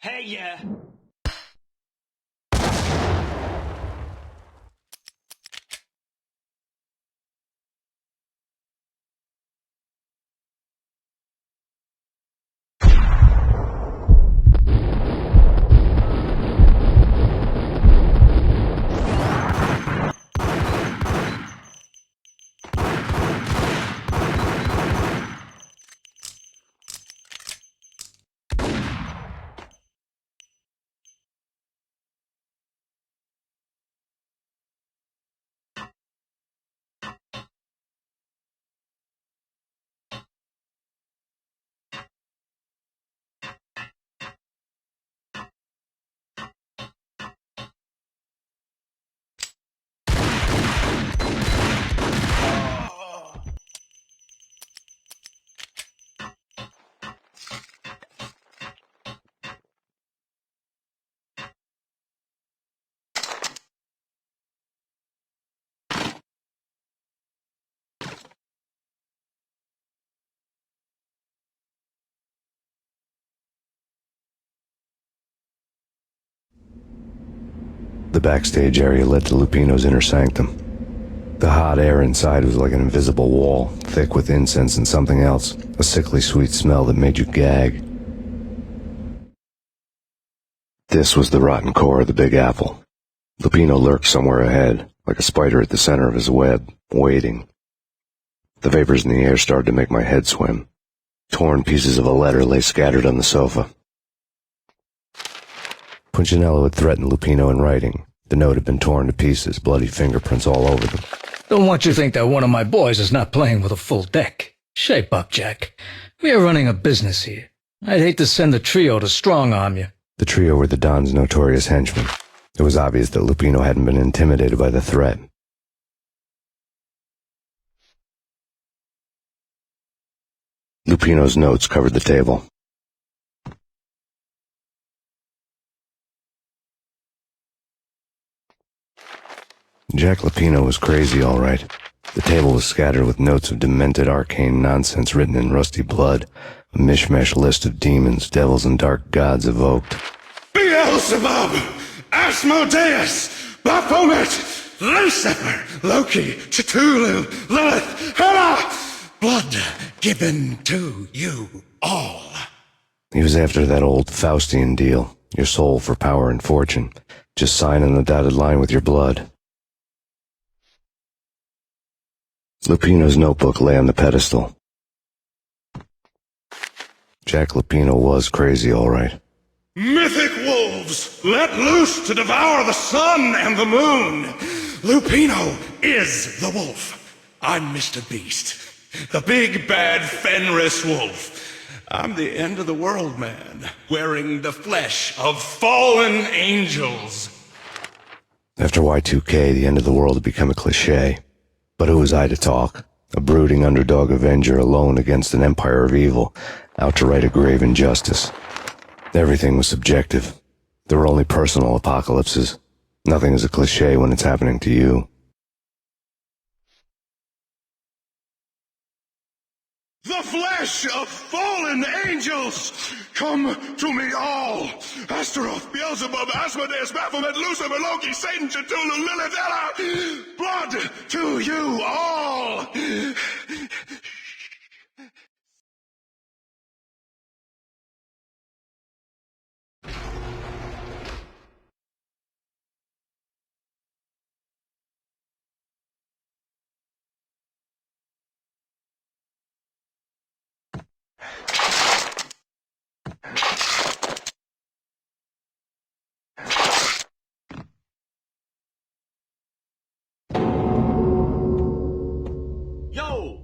Hey, yeah. The backstage area led to Lupino's inner sanctum. The hot air inside was like an invisible wall, thick with incense and something else, a sickly sweet smell that made you gag. This was the rotten core of the Big Apple. Lupino lurked somewhere ahead, like a spider at the center of his web, waiting. The vapors in the air started to make my head swim. Torn pieces of a letter lay scattered on the sofa. Punchinello had threatened Lupino in writing. The note had been torn to pieces, bloody fingerprints all over them. Don't want you to think that one of my boys is not playing with a full deck. Shape up, Jack. We are running a business here. I'd hate to send the trio to strong-arm you. The trio were the Don's notorious henchmen. It was obvious that Lupino hadn't been intimidated by the threat. Lupino's notes covered the table. Jack Lupino was crazy, all right. The table was scattered with notes of demented arcane nonsense written in rusty blood, a mishmash list of demons, devils, and dark gods evoked. Beelzebub, Asmodeus, Baphomet, Lucifer, Loki, Cthulhu, Lilith, Hela, blood given to you all. He was after that old Faustian deal, your soul for power and fortune. Just sign on the dotted line with your blood. Lupino's notebook lay on the pedestal. Jack Lupino was crazy, all right. Mythic wolves, let loose to devour the sun and the moon. Lupino is the wolf. I'm Mr. Beast, the big bad Fenris wolf. I'm the end of the world man, wearing the flesh of fallen angels. After Y2K, the end of the world had become a cliché. But who was I to talk? A brooding underdog avenger alone against an empire of evil, out to right a grave injustice. Everything was subjective. There were only personal apocalypses. Nothing is a cliché when it's happening to you. The flesh of fallen angels, come to me all. Astaroth, Beelzebub, Asmodeus, Baphomet, Lucifer, Loki, Satan, Cthulhu, Lilith, Hela, blood to you all. Yo,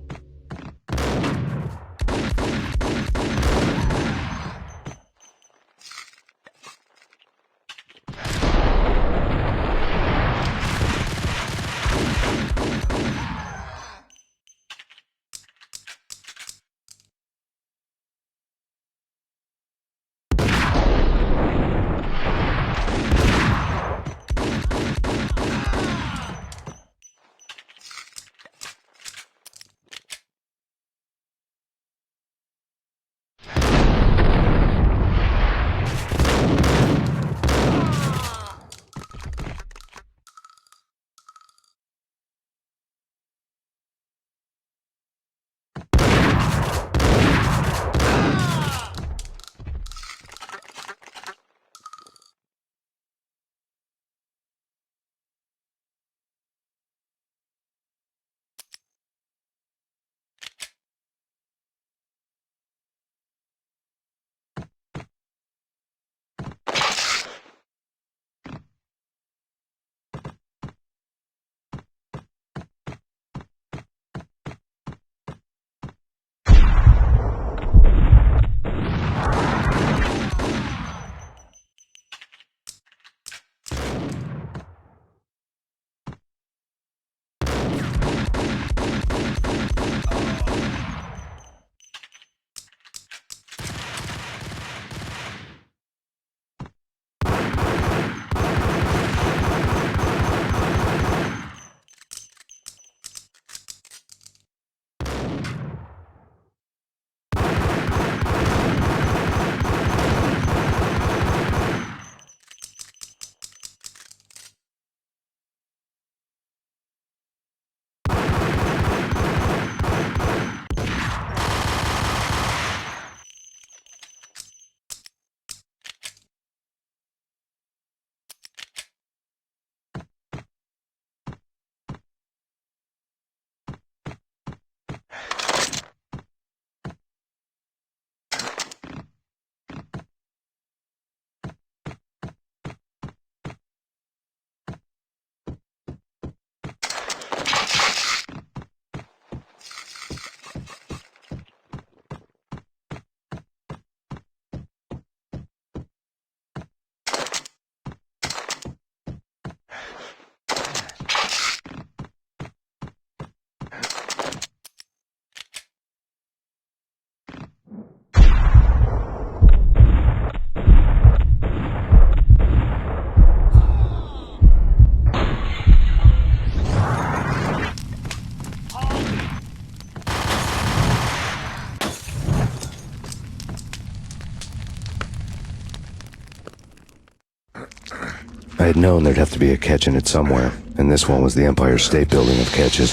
I had known there'd have to be a catch in it somewhere, and this one was the Empire State Building of catches.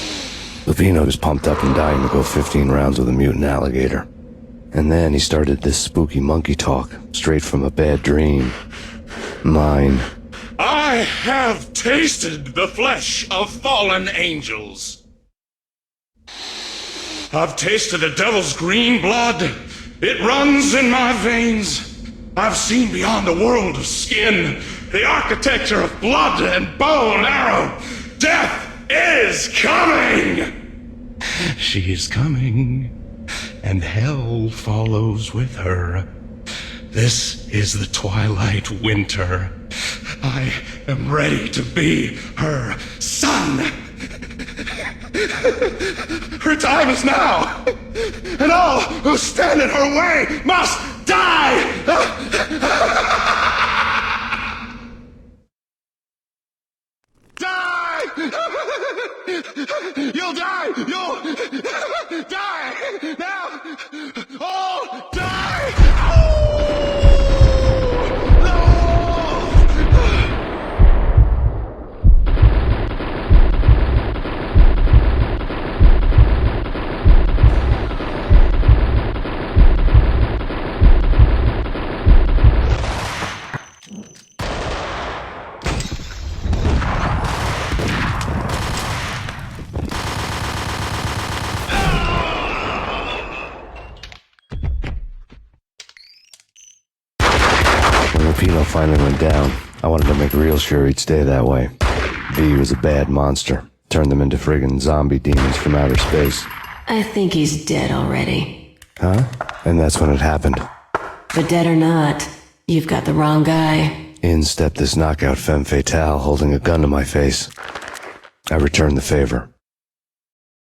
Lupino was pumped up and dying to go 15 rounds with a mutant alligator. And then he started this spooky monkey talk, straight from a bad dream. Mine. I have tasted the flesh of fallen angels. I've tasted the devil's green blood. It runs in my veins. I've seen beyond the world of skin, the architecture of blood and bow and arrow. Death is coming! She is coming, and hell follows with her. This is the twilight winter. I am ready to be her son. Her time is now, and all who stand in her way must die! Die! You'll die! You'll die! Now! Oh, die! Lupino finally went down. I wanted to make real sure he'd stay that way. V was a bad monster. Turned them into friggin' zombie demons from outer space. I think he's dead already. Huh? And that's when it happened. But dead or not, you've got the wrong guy. In stepped this knockout femme fatale holding a gun to my face. I returned the favor.